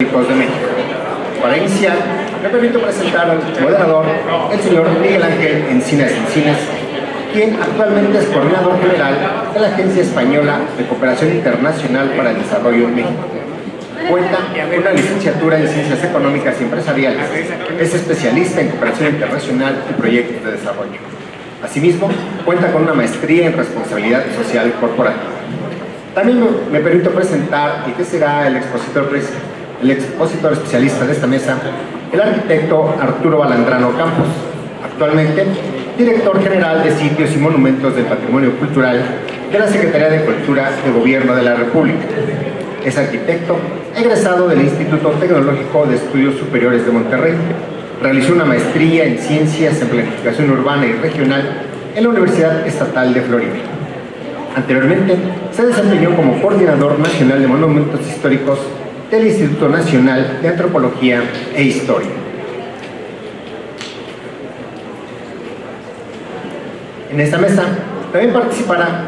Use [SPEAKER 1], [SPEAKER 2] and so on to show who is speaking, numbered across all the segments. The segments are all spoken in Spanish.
[SPEAKER 1] de México. Para iniciar, me permito presentar al moderador, el señor Miguel Ángel Encinas, quien actualmente es coordinador general de la Agencia Española de Cooperación Internacional para el Desarrollo en México. Cuenta con una licenciatura en Ciencias Económicas y Empresariales. Es especialista en cooperación internacional y proyectos de desarrollo. Asimismo, cuenta con una maestría en responsabilidad social corporativa. También me permito presentar y que será el expositor especialista de esta mesa, el arquitecto Arturo Balandrano Campos, actualmente director general de Sitios y Monumentos del Patrimonio Cultural de la Secretaría de Cultura del Gobierno de la República. Es arquitecto egresado del Instituto Tecnológico de Estudios Superiores de Monterrey. Realizó una maestría en Ciencias en Planificación Urbana y Regional en la Universidad Estatal de Florida. Anteriormente, se desempeñó como Coordinador Nacional de Monumentos Históricos del Instituto Nacional de Antropología e Historia. En esta mesa también participará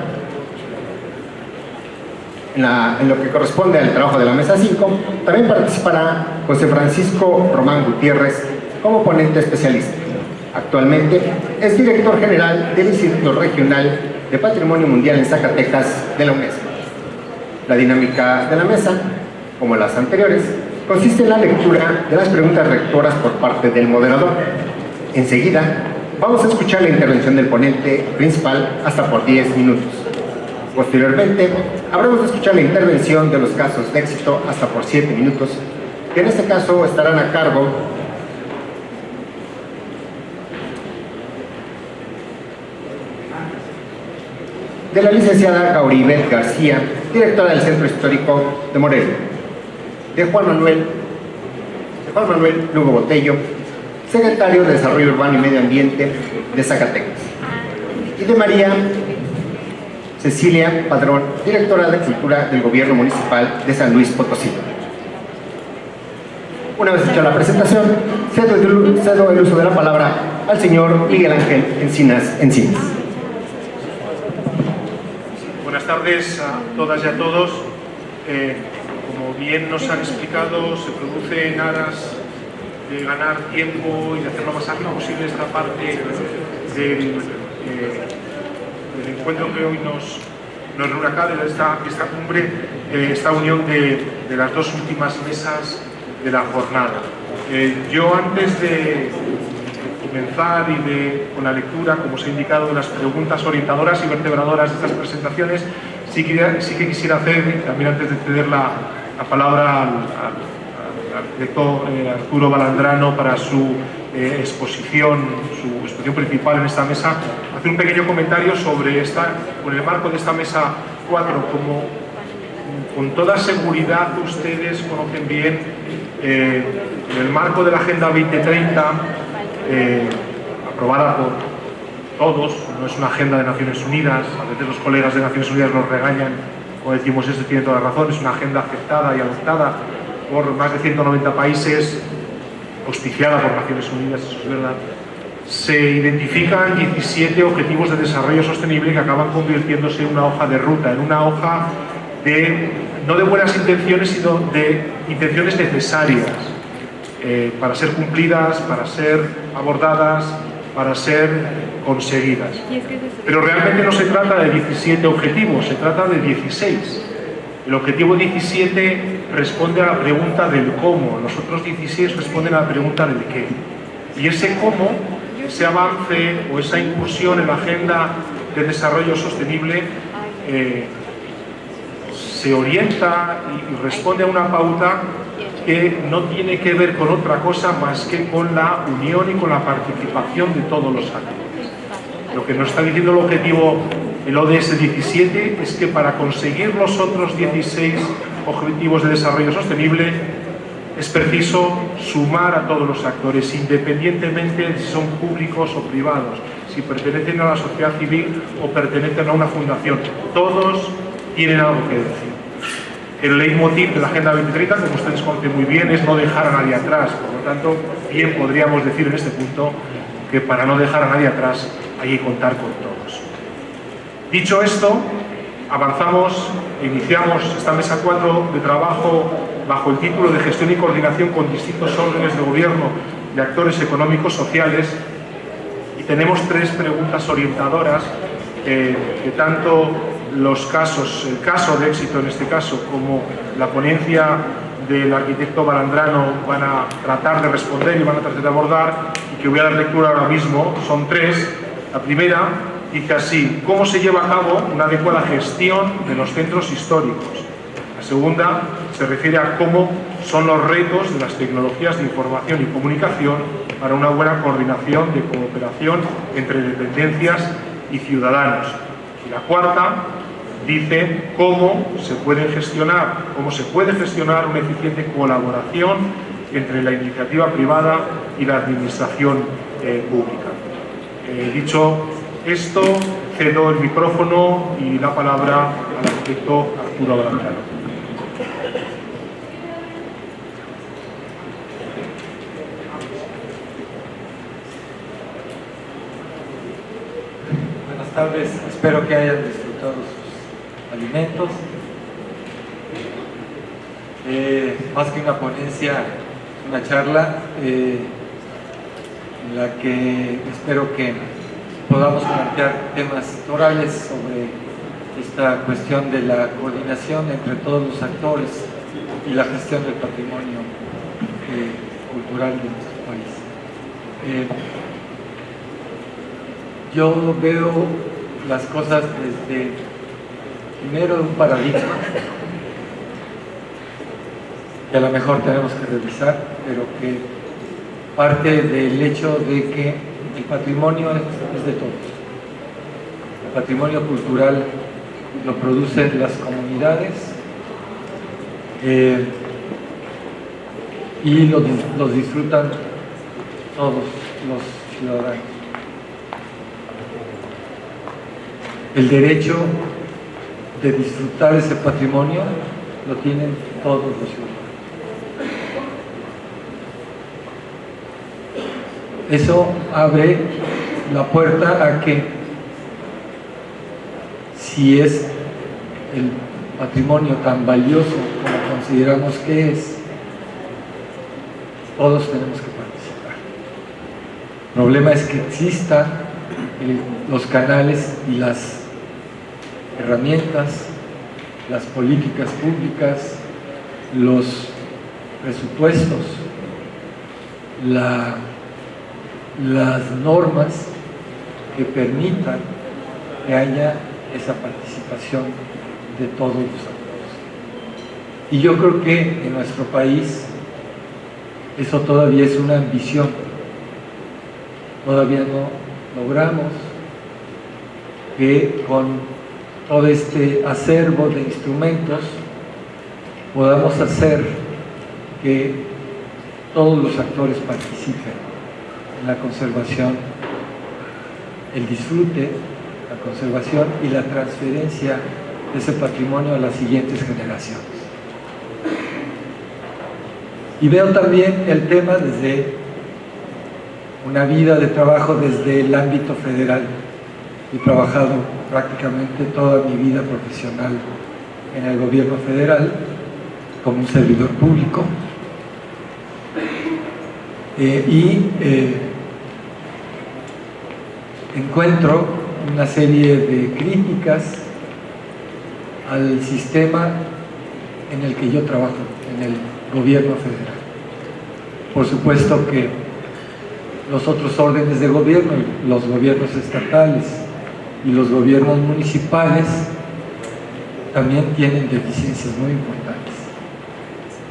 [SPEAKER 1] en lo que corresponde al trabajo de la mesa 5, también participará José Francisco Román Gutiérrez como ponente especialista. Actualmente es director general del Instituto Regional de Patrimonio Mundial en Zacatecas de la UNESCO. La dinámica de la mesa, como las anteriores, consiste en la lectura de las preguntas rectoras por parte del moderador. Enseguida, vamos a escuchar la intervención del ponente principal hasta por 10 minutos. Posteriormente, habremos de escuchar la intervención de los casos de éxito hasta por 7 minutos, que en este caso estarán a cargo de la licenciada Gauribet García, directora del Centro Histórico de Morelia, de Juan Manuel Lugo Botello, secretario de Desarrollo Urbano y Medio Ambiente de Zacatecas, y de María Cecilia Padrón, directora de Cultura del Gobierno Municipal de San Luis Potosí. Una vez hecha la presentación, cedo el uso de la palabra al señor Miguel Ángel Encinas.
[SPEAKER 2] Buenas tardes a todas y a todos. Como bien nos han explicado, se produce en aras de ganar tiempo y de hacer lo más ágil posible esta parte del encuentro que hoy nos reúne acá, de esta cumbre, esta unión de las dos últimas mesas de la jornada. Yo, antes de comenzar con la lectura, como os he indicado, de las preguntas orientadoras y vertebradoras de estas presentaciones, sí que quisiera hacer, también antes de ceder la palabra al arquitecto Arturo Balandrano para su exposición principal en esta mesa, hacer un pequeño comentario sobre con el marco de esta mesa 4. Como con toda seguridad ustedes conocen bien, en el marco de la Agenda 2030, aprobada por todos, no es una agenda de Naciones Unidas, a veces los colegas de Naciones Unidas nos regañan o decimos esto, tiene toda la razón, es una agenda aceptada y adoptada por más de 190 países, auspiciada por Naciones Unidas, eso es verdad. Se identifican 17 objetivos de desarrollo sostenible que acaban convirtiéndose en una hoja de ruta, en una hoja no de buenas intenciones, sino de intenciones necesarias para ser cumplidas, para ser abordadas, para ser conseguidas. Pero realmente no se trata de 17 objetivos, se trata de 16. El objetivo 17 responde a la pregunta del cómo, los otros 16 responden a la pregunta del qué. Y ese cómo, ese avance o esa incursión en la agenda de desarrollo sostenible se orienta y responde a una pauta que no tiene que ver con otra cosa más que con la unión y con la participación de todos los actores. Lo que nos está diciendo el objetivo, el ODS 17, es que para conseguir los otros 16 objetivos de desarrollo sostenible es preciso sumar a todos los actores, independientemente de si son públicos o privados, si pertenecen a la sociedad civil o pertenecen a una fundación. Todos tienen algo que decir. El leitmotiv de la Agenda 2030, como ustedes conocen muy bien, es no dejar a nadie atrás. Por lo tanto, bien podríamos decir en este punto que para no dejar a nadie atrás hay que contar con todos. Dicho esto, avanzamos, iniciamos esta mesa 4 de trabajo bajo el título de Gestión y coordinación con distintos órdenes de gobierno de actores económicos sociales, y tenemos 3 preguntas orientadoras que tanto el caso de éxito en este caso, como la ponencia del arquitecto Barandrano van a tratar de responder y van a tratar de abordar, y que voy a dar lectura ahora mismo. Son 3. La primera dice así: ¿cómo se lleva a cabo una adecuada gestión de los centros históricos? La segunda se refiere a cómo son los retos de las tecnologías de información y comunicación para una buena coordinación de cooperación entre dependencias y ciudadanos. Y la cuarta dice cómo se puede gestionar una eficiente colaboración entre la iniciativa privada y la administración pública. Dicho esto, cedo el micrófono y la palabra al arquitecto Arturo Barandrano.
[SPEAKER 3] Buenas tardes, espero que hayan disfrutado sus alimentos. Más que una ponencia, una charla en la que espero que podamos plantear temas orales sobre esta cuestión de la coordinación entre todos los actores y la gestión del patrimonio cultural de nuestro país. Yo veo las cosas desde, primero, un paradigma que a lo mejor tenemos que revisar, pero que parte del hecho de que el patrimonio es de todos. El patrimonio cultural lo producen las comunidades y los disfrutan todos los ciudadanos. El derecho de disfrutar ese patrimonio lo tienen todos los ciudadanos. Eso abre la puerta a que, si es el patrimonio tan valioso como consideramos que es, todos tenemos que participar. El problema es que existan los canales y las herramientas, las políticas públicas, los presupuestos, las normas que permitan que haya esa participación de todos los actores. Y yo creo que en nuestro país eso todavía es una ambición. Todavía no logramos que con todo este acervo de instrumentos podamos hacer que todos los actores participen en la conservación, el disfrute, la conservación y la transferencia de ese patrimonio a las siguientes generaciones. Y veo también el tema desde una vida de trabajo desde el ámbito federal. He trabajado prácticamente toda mi vida profesional en el gobierno federal como un servidor público. Encuentro una serie de críticas al sistema en el que yo trabajo, en el gobierno federal. Por supuesto que los otros órdenes de gobierno, los gobiernos estatales y los gobiernos municipales, también tienen deficiencias muy importantes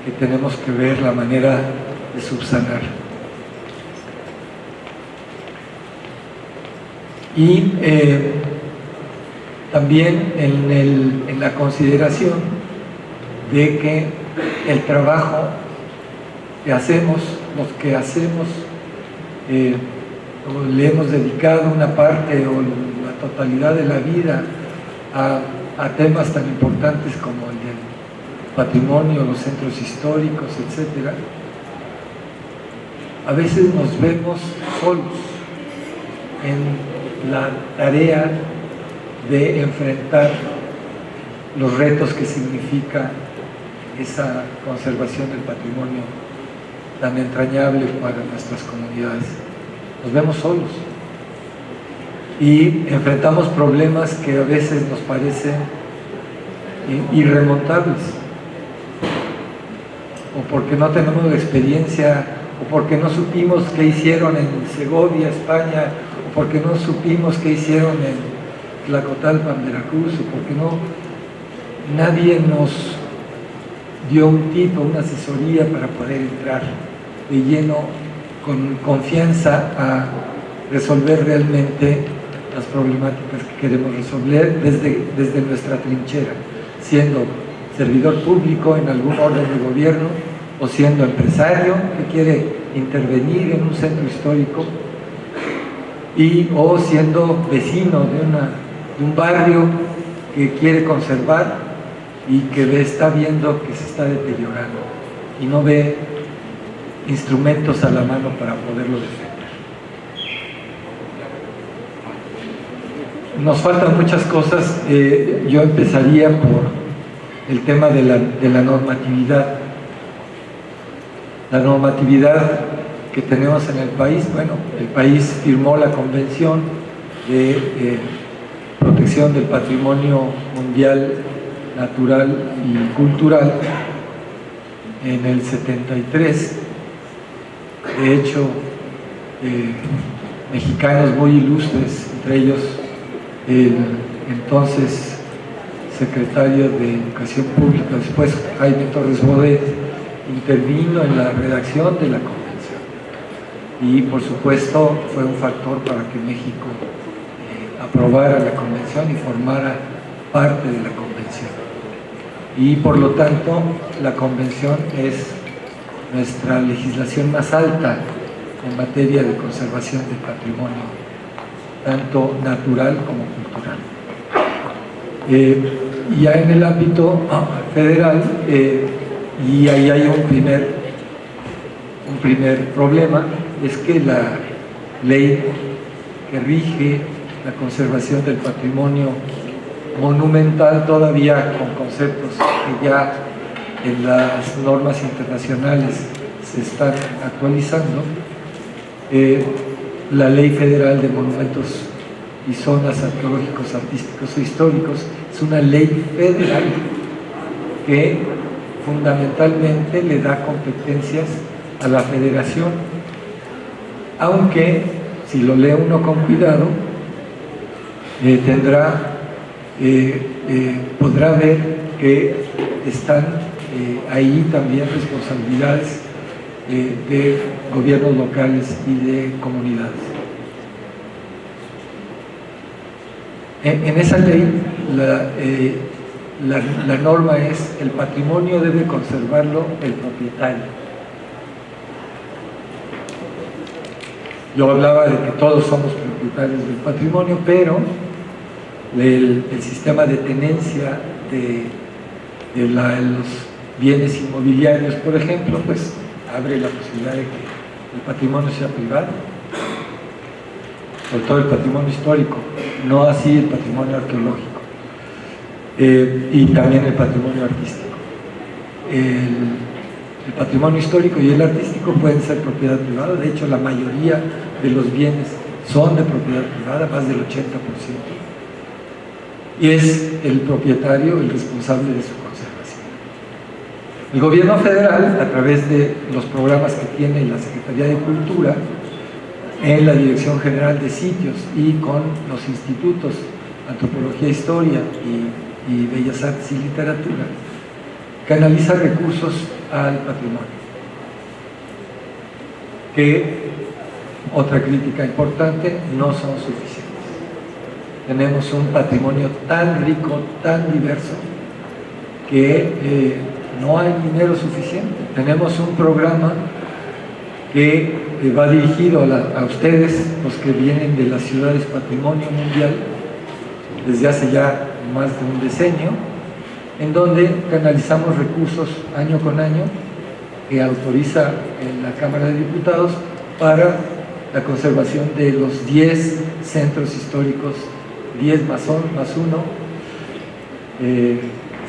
[SPEAKER 3] que tenemos que ver la manera de subsanar. Y también en la consideración de que el trabajo que hacemos, los que hacemos, le hemos dedicado una parte o la totalidad de la vida a temas tan importantes como el del patrimonio, los centros históricos, etc. A veces nos vemos solos en la tarea de enfrentar los retos que significa esa conservación del patrimonio tan entrañable para nuestras comunidades. Nos vemos solos y enfrentamos problemas que a veces nos parecen irremontables, o porque no tenemos la experiencia, o porque no supimos qué hicieron en Segovia, España, o porque no supimos qué hicieron en Tlacotalpan, Veracruz, o porque nadie nos dio un tip o una asesoría para poder entrar de lleno con confianza a resolver realmente las problemáticas que queremos resolver desde nuestra trinchera, siendo servidor público en algún orden de gobierno, o siendo empresario que quiere intervenir en un centro histórico, o siendo vecino de un barrio que quiere conservar y que está viendo que se está deteriorando y no ve instrumentos a la mano para poderlo defender. Nos faltan muchas cosas. Yo empezaría por el tema de la normatividad. La normatividad que tenemos en el país, bueno, el país firmó la Convención de Protección del Patrimonio Mundial, Natural y Cultural en el 73. De hecho, mexicanos muy ilustres, entre ellos el entonces secretario de Educación Pública, después Jaime Torres Bodet, intervino en la redacción de la Convención y por supuesto fue un factor para que México aprobara la Convención y formara parte de la Convención. Y por lo tanto la Convención es nuestra legislación más alta en materia de conservación del patrimonio, tanto natural como cultural. Ya en el ámbito federal, y ahí hay un primer problema, es que la ley que rige la conservación del patrimonio monumental, todavía con conceptos que ya en las normas internacionales se están actualizando, la Ley Federal de Monumentos y Zonas Arqueológicos, Artísticos e Históricos es una ley federal que fundamentalmente le da competencias a la federación, aunque si lo lee uno con cuidado podrá ver que están ahí también responsabilidades de gobiernos locales y de comunidades. En esa ley la norma es: el patrimonio debe conservarlo el propietario. Yo hablaba de que todos somos propietarios del patrimonio, pero el sistema de tenencia de los bienes inmobiliarios, por ejemplo, pues abre la posibilidad de que el patrimonio sea privado, sobre todo el patrimonio histórico, no así el patrimonio arqueológico, y también el patrimonio artístico. El patrimonio histórico y el artístico pueden ser propiedad privada. De hecho, la mayoría de los bienes son de propiedad privada, más del 80%, y es el propietario el responsable de su conservación. El gobierno federal, a través de los programas que tiene la Secretaría de Cultura, en la Dirección General de Sitios y con los institutos Antropología e Historia y Bellas Artes y Literatura, canaliza recursos al patrimonio. Que, otra crítica importante, no son suficientes. Tenemos un patrimonio tan rico, tan diverso, que no hay dinero suficiente. Tenemos un programa que va dirigido a ustedes, los que vienen de las ciudades Patrimonio Mundial, desde hace ya más de un decenio, en donde canalizamos recursos año con año que autoriza la Cámara de Diputados para la conservación de los 10 centros históricos, 10 más 1,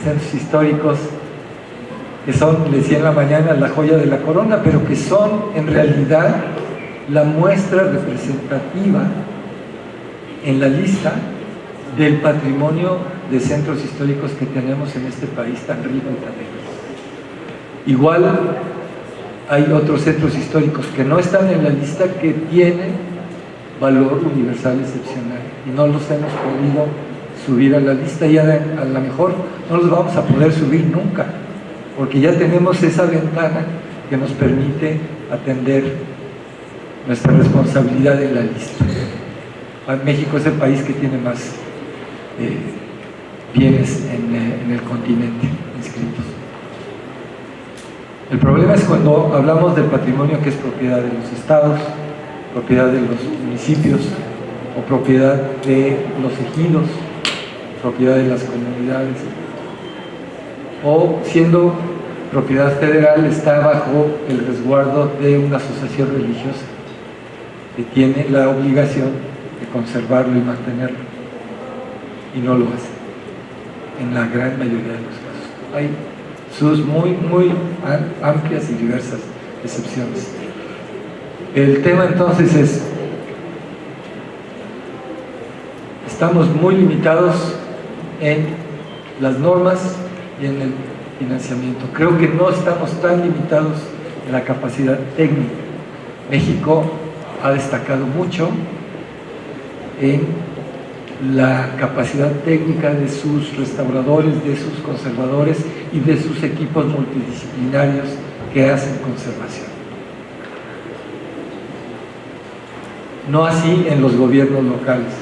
[SPEAKER 3] centros históricos que son, le decía en la mañana, la joya de la corona, pero que son en realidad la muestra representativa en la lista del patrimonio de centros históricos que tenemos en este país tan rico y tan rico. Igual hay otros centros históricos que no están en la lista que tienen valor universal excepcional y no los hemos podido subir a la lista y a lo mejor no los vamos a poder subir nunca, porque ya tenemos esa ventana que nos permite atender nuestra responsabilidad en la lista. México es el país que tiene más bienes en el continente inscritos. El problema es cuando hablamos del patrimonio que es propiedad de los estados, propiedad de los municipios o propiedad de los ejidos, propiedad de las comunidades, o siendo propiedad federal está bajo el resguardo de una asociación religiosa que tiene la obligación de conservarlo y mantenerlo, y no lo hace en la gran mayoría de los casos. Hay sus muy amplias y diversas excepciones. El tema entonces es, estamos muy limitados en las normas y en el financiamiento. Creo que no estamos tan limitados en la capacidad técnica. México ha destacado mucho en la capacidad técnica de sus restauradores, de sus conservadores y de sus equipos multidisciplinarios que hacen conservación. No así en los gobiernos locales,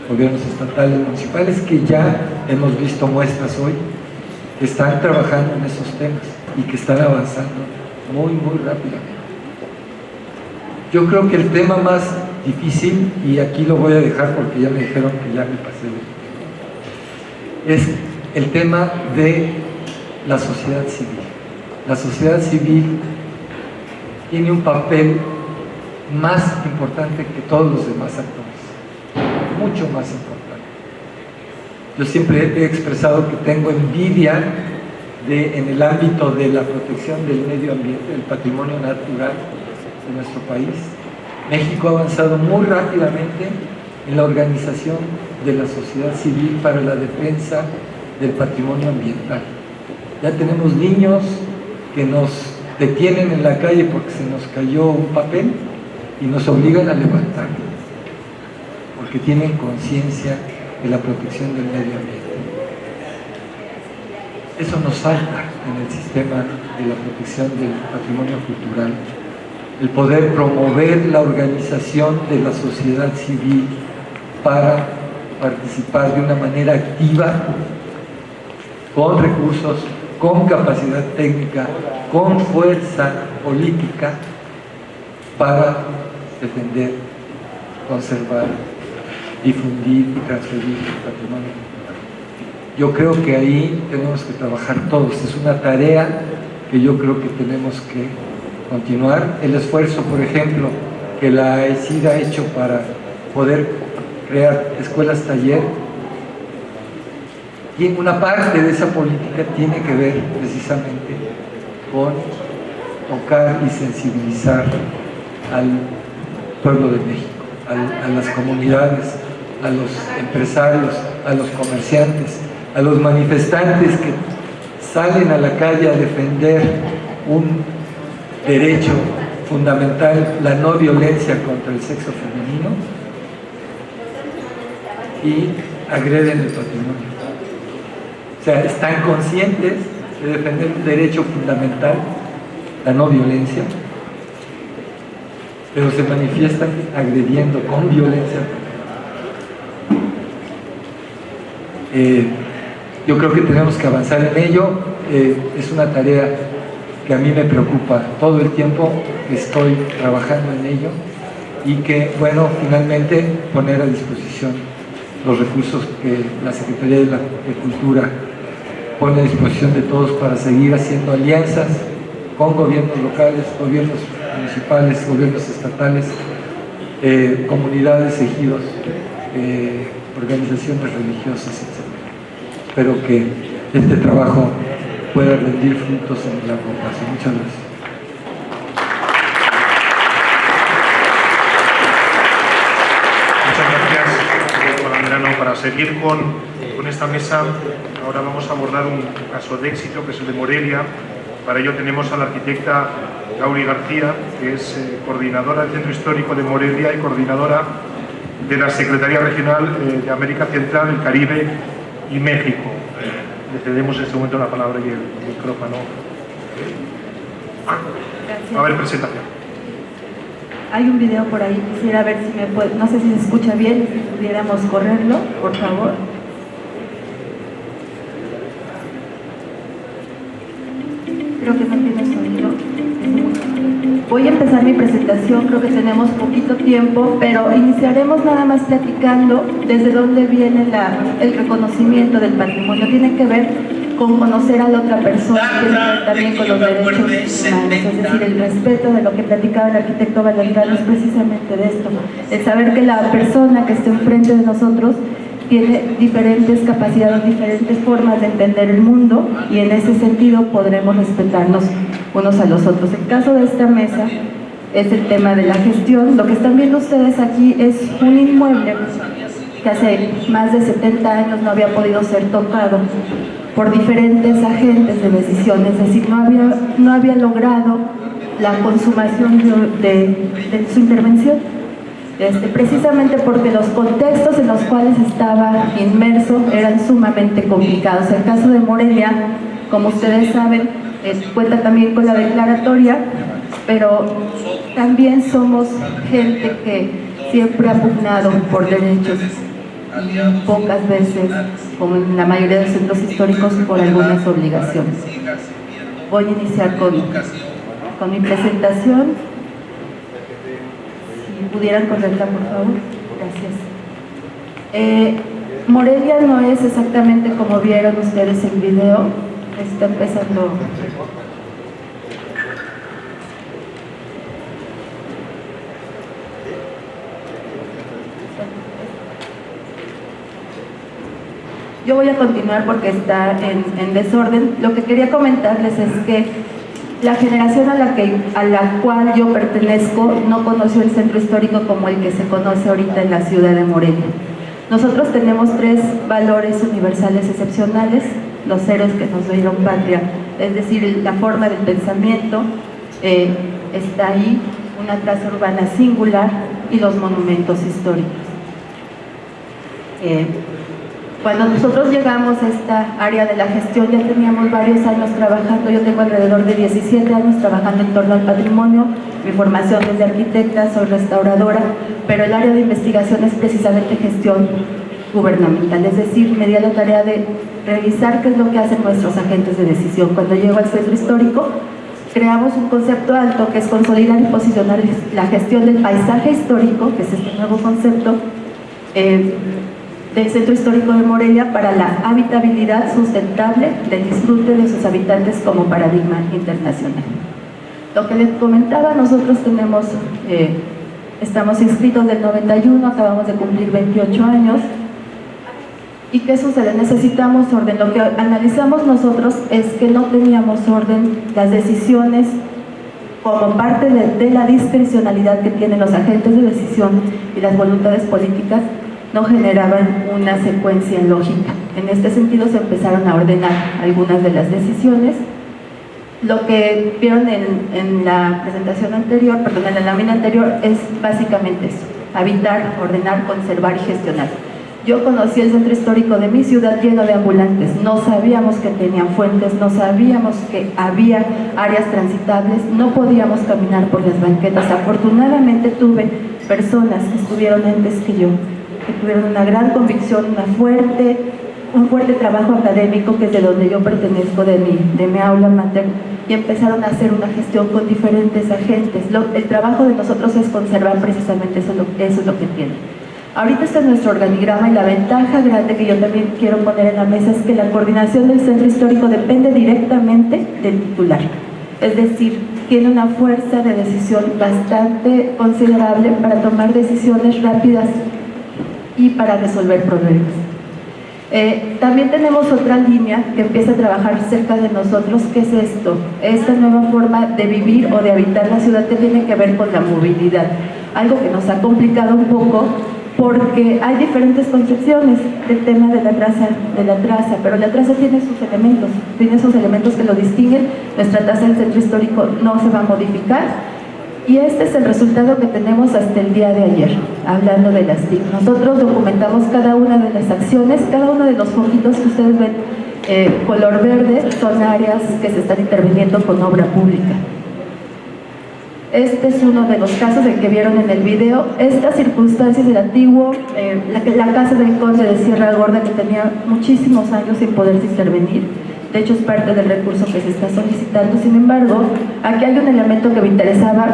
[SPEAKER 3] gobiernos estatales, municipales, que ya hemos visto muestras hoy, que están trabajando en esos temas y que están avanzando muy rápidamente. Yo creo que el tema más difícil, y aquí lo voy a dejar porque ya me dijeron que ya me pasé de tiempo, es el tema de la sociedad civil. La sociedad civil tiene un papel más importante que todos los demás actores, mucho más importante. Yo siempre he expresado que tengo envidia en el ámbito de la protección del medio ambiente, del patrimonio natural de nuestro país. México ha avanzado muy rápidamente en la organización de la sociedad civil para la defensa del patrimonio ambiental. Ya tenemos niños que nos detienen en la calle porque se nos cayó un papel y nos obligan a levantarlo, porque tienen conciencia de la protección del medio ambiente. Eso nos falta en el sistema de la protección del patrimonio cultural, el poder promover la organización de la sociedad civil para participar de una manera activa, con recursos, con capacidad técnica, con fuerza política, para defender, conservar, difundir y transferir el patrimonio cultural. Yo creo que ahí tenemos que trabajar todos, es una tarea que yo creo que tenemos que continuar. El esfuerzo, por ejemplo, que la AECID ha hecho para poder crear escuelas taller, y una parte de esa política tiene que ver precisamente con tocar y sensibilizar al pueblo de México, a las comunidades, a los empresarios, a los comerciantes, a los manifestantes que salen a la calle a defender un derecho fundamental, la no violencia contra el sexo femenino, y agreden el patrimonio. O sea, están conscientes de defender un derecho fundamental, la no violencia, pero se manifiestan agrediendo con violencia. Yo creo que tenemos que avanzar en ello. Es una tarea que a mí me preocupa todo el tiempo, que estoy trabajando en ello, y que, bueno, finalmente poner a disposición los recursos que la Secretaría de Cultura pone a disposición de todos para seguir haciendo alianzas con gobiernos locales, gobiernos municipales, gobiernos estatales, comunidades, ejidos, organizaciones religiosas, etc. Espero que este trabajo pueda rendir frutos en el largo plazo. Muchas gracias.
[SPEAKER 2] Muchas gracias, doctor Almirano. Para seguir con esta mesa, ahora vamos a abordar un caso de éxito, que es el de Morelia. Para ello tenemos a la arquitecta Gauri García, que es coordinadora del Centro Histórico de Morelia y coordinadora de la Secretaría Regional de América Central, el Caribe y México. Le cedemos en este momento la palabra y el micrófono.
[SPEAKER 4] Gracias.
[SPEAKER 2] A ver, presentación.
[SPEAKER 4] Hay un video por ahí, quisiera ver si me puede, no sé si se escucha bien, si pudiéramos correrlo, por favor. Creo que no tiene sonido. Voy a empezar mi presentación, creo que tenemos poquito tiempo, pero iniciaremos nada más platicando desde dónde viene el reconocimiento del patrimonio. Tiene que ver con conocer a la otra persona, tiene que ver también con los derechos humanos, es decir, el respeto de lo que platicaba el arquitecto Valladolid es precisamente de esto, el saber que la persona que está enfrente de nosotros tiene diferentes capacidades, diferentes formas de entender el mundo y en ese sentido podremos respetarnos unos a los otros. El caso de esta mesa es el tema de la gestión. Lo que están viendo ustedes aquí es un inmueble que hace más de 70 años no había podido ser tocado por diferentes agentes de decisión, es decir, no había logrado la consumación de su intervención. Precisamente porque los contextos en los cuales estaba inmerso eran sumamente complicados. El caso de Morelia, como ustedes saben, cuenta también con la declaratoria, pero también somos gente que siempre ha pugnado por derechos, pocas veces, como en la mayoría de los centros históricos, por algunas obligaciones. Voy a iniciar con mi presentación. Si pudieran correrla, por favor. Gracias. Morelia no es exactamente como vieron ustedes el video. Está empezando. Yo voy a continuar porque está en desorden. Lo que quería comentarles es que la generación a la cual yo pertenezco no conoció el centro histórico como el que se conoce ahorita en la ciudad de Morelia. Nosotros tenemos 3 valores universales excepcionales: los héroes que nos dieron patria, es decir, la forma del pensamiento, está ahí, una traza urbana singular y los monumentos históricos. Cuando nosotros llegamos a esta área de la gestión ya teníamos varios años trabajando. Yo tengo alrededor de 17 años trabajando en torno al patrimonio. Mi formación es de arquitecta, soy restauradora, pero el área de investigación es precisamente gestión gubernamental, es decir, me di a la tarea de revisar qué es lo que hacen nuestros agentes de decisión. Cuando llego al centro histórico, creamos un concepto alto que es consolidar y posicionar la gestión del paisaje histórico, que es este nuevo concepto, del Centro Histórico de Morelia para la habitabilidad sustentable del disfrute de sus habitantes como paradigma internacional. Lo que les comentaba, nosotros estamos inscritos del 91, acabamos de cumplir 28 años. ¿Y qué sucede? Necesitamos orden. Lo que analizamos nosotros es que no teníamos orden, las decisiones como parte de la discrecionalidad que tienen los agentes de decisión y las voluntades políticas no generaban una secuencia lógica. En este sentido se empezaron a ordenar algunas de las decisiones. Lo que vieron en la presentación anterior, perdón, en la lámina anterior, es básicamente eso: habitar, ordenar, conservar y gestionar. Yo conocí el centro histórico de mi ciudad lleno de ambulantes, no sabíamos que tenían fuentes, no sabíamos que había áreas transitables, no podíamos caminar por las banquetas. Afortunadamente tuve personas que estuvieron antes que yo, que tuvieron una gran convicción, un fuerte trabajo académico, que es de donde yo pertenezco, de mi aula mater, y empezaron a hacer una gestión con diferentes agentes. El trabajo de nosotros es conservar precisamente eso es lo que tiene. Ahorita este es nuestro organigrama y la ventaja grande que yo también quiero poner en la mesa es que la coordinación del centro histórico depende directamente del titular. Es decir, tiene una fuerza de decisión bastante considerable para tomar decisiones rápidas y para resolver problemas. También tenemos otra línea que empieza a trabajar cerca de nosotros. ¿Qué es esto? Esta nueva forma de vivir o de habitar la ciudad que tiene que ver con la movilidad. Algo que nos ha complicado un poco porque hay diferentes concepciones del tema de la traza, pero la traza tiene sus elementos que lo distinguen. Nuestra traza del centro histórico no se va a modificar. Y este es el resultado que tenemos hasta el día de ayer, hablando de las TIC. Nosotros documentamos cada una de las acciones, cada uno de los foquitos que ustedes ven color verde son áreas que se están interviniendo con obra pública. Este es uno de los casos que vieron en el video. Estas circunstancias del antiguo, la casa del conde de Sierra Gorda, que tenía muchísimos años sin poderse intervenir. De hecho, es parte del recurso que se está solicitando. Sin embargo, aquí hay un elemento que me interesaba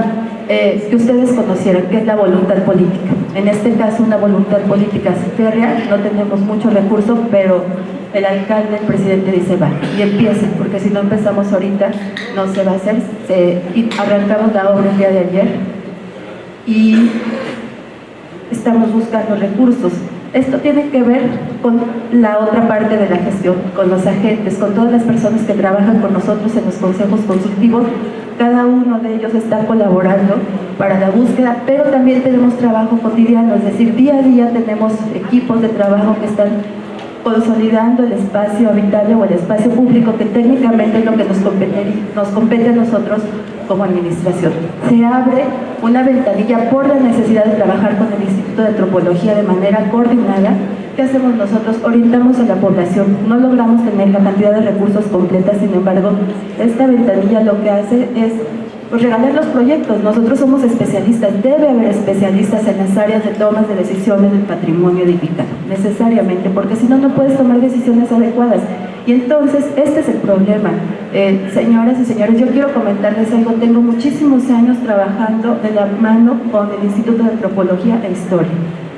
[SPEAKER 4] que ustedes conocieran, que es la voluntad política. En este caso, una voluntad política férrea. No tenemos mucho recurso, pero el alcalde, el presidente dice va, y empieza, porque si no empezamos ahorita, no se va a hacer. Y arrancamos la obra el día de ayer y estamos buscando recursos. Esto tiene que ver con la otra parte de la gestión, con los agentes, con todas las personas que trabajan con nosotros en los consejos consultivos. Cada uno de ellos está colaborando para la búsqueda, pero también tenemos trabajo cotidiano, es decir, día a día tenemos equipos de trabajo que están consolidando el espacio habitable o el espacio público, que técnicamente es lo que nos compete a nosotros como administración. Se abre una ventanilla por la necesidad de trabajar con el Instituto de Antropología de manera coordinada. ¿Qué hacemos nosotros? Orientamos a la población. No logramos tener la cantidad de recursos completa, sin embargo, esta ventanilla lo que hace es regalar los proyectos. Nosotros somos especialistas, debe haber especialistas en las áreas de tomas de decisiones del patrimonio edificado, necesariamente, porque si no, no puedes tomar decisiones adecuadas. Y entonces, este es el problema. Señoras y señores, yo quiero comentarles algo. Tengo muchísimos años trabajando de la mano con el Instituto de Antropología e Historia.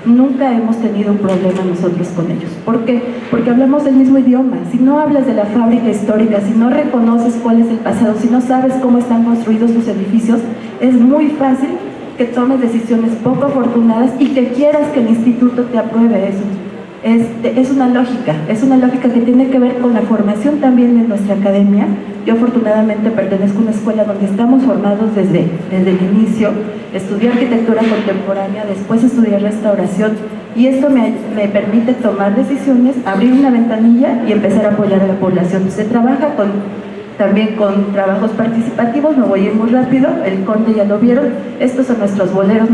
[SPEAKER 4] Nunca hemos tenido un problema nosotros con ellos. ¿Por qué? Porque hablamos el mismo idioma. Si no hablas de la fábrica histórica, si no reconoces cuál es el pasado, si no sabes cómo están construidos tus edificios, es muy fácil que tomes decisiones poco afortunadas y que quieras que el instituto te apruebe eso. Es una lógica que tiene que ver con la formación también de nuestra academia. Yo afortunadamente pertenezco a una escuela donde estamos formados desde el inicio. Estudié arquitectura contemporánea, después estudié restauración, y esto me permite tomar decisiones, abrir una ventanilla y empezar a apoyar a la población. Se trabaja también con trabajos participativos. Me voy a ir muy rápido, el conde ya lo vieron. Estos son nuestros boleros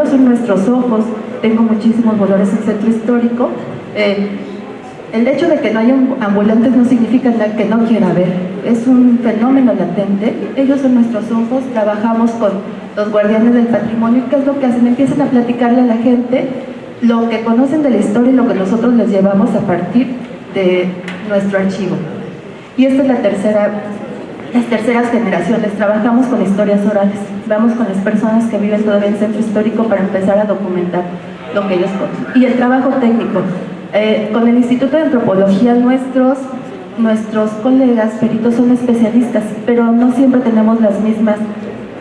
[SPEAKER 4] son nuestros ojos. Tengo muchísimos boleros en centro histórico. El hecho de que no haya ambulantes no significa que no quiera ver, es un fenómeno latente. Ellos son nuestros ojos. Trabajamos con los guardianes del patrimonio. ¿Qué es lo que hacen? Empiezan a platicarle a la gente lo que conocen de la historia y lo que nosotros les llevamos a partir de nuestro archivo. Y esta es las terceras generaciones. Trabajamos con historias orales, vamos con las personas que viven todavía en el centro histórico para empezar a documentar lo que ellos conocen. Y el trabajo técnico, con el Instituto de Antropología, nuestros colegas peritos son especialistas, pero no siempre tenemos las mismas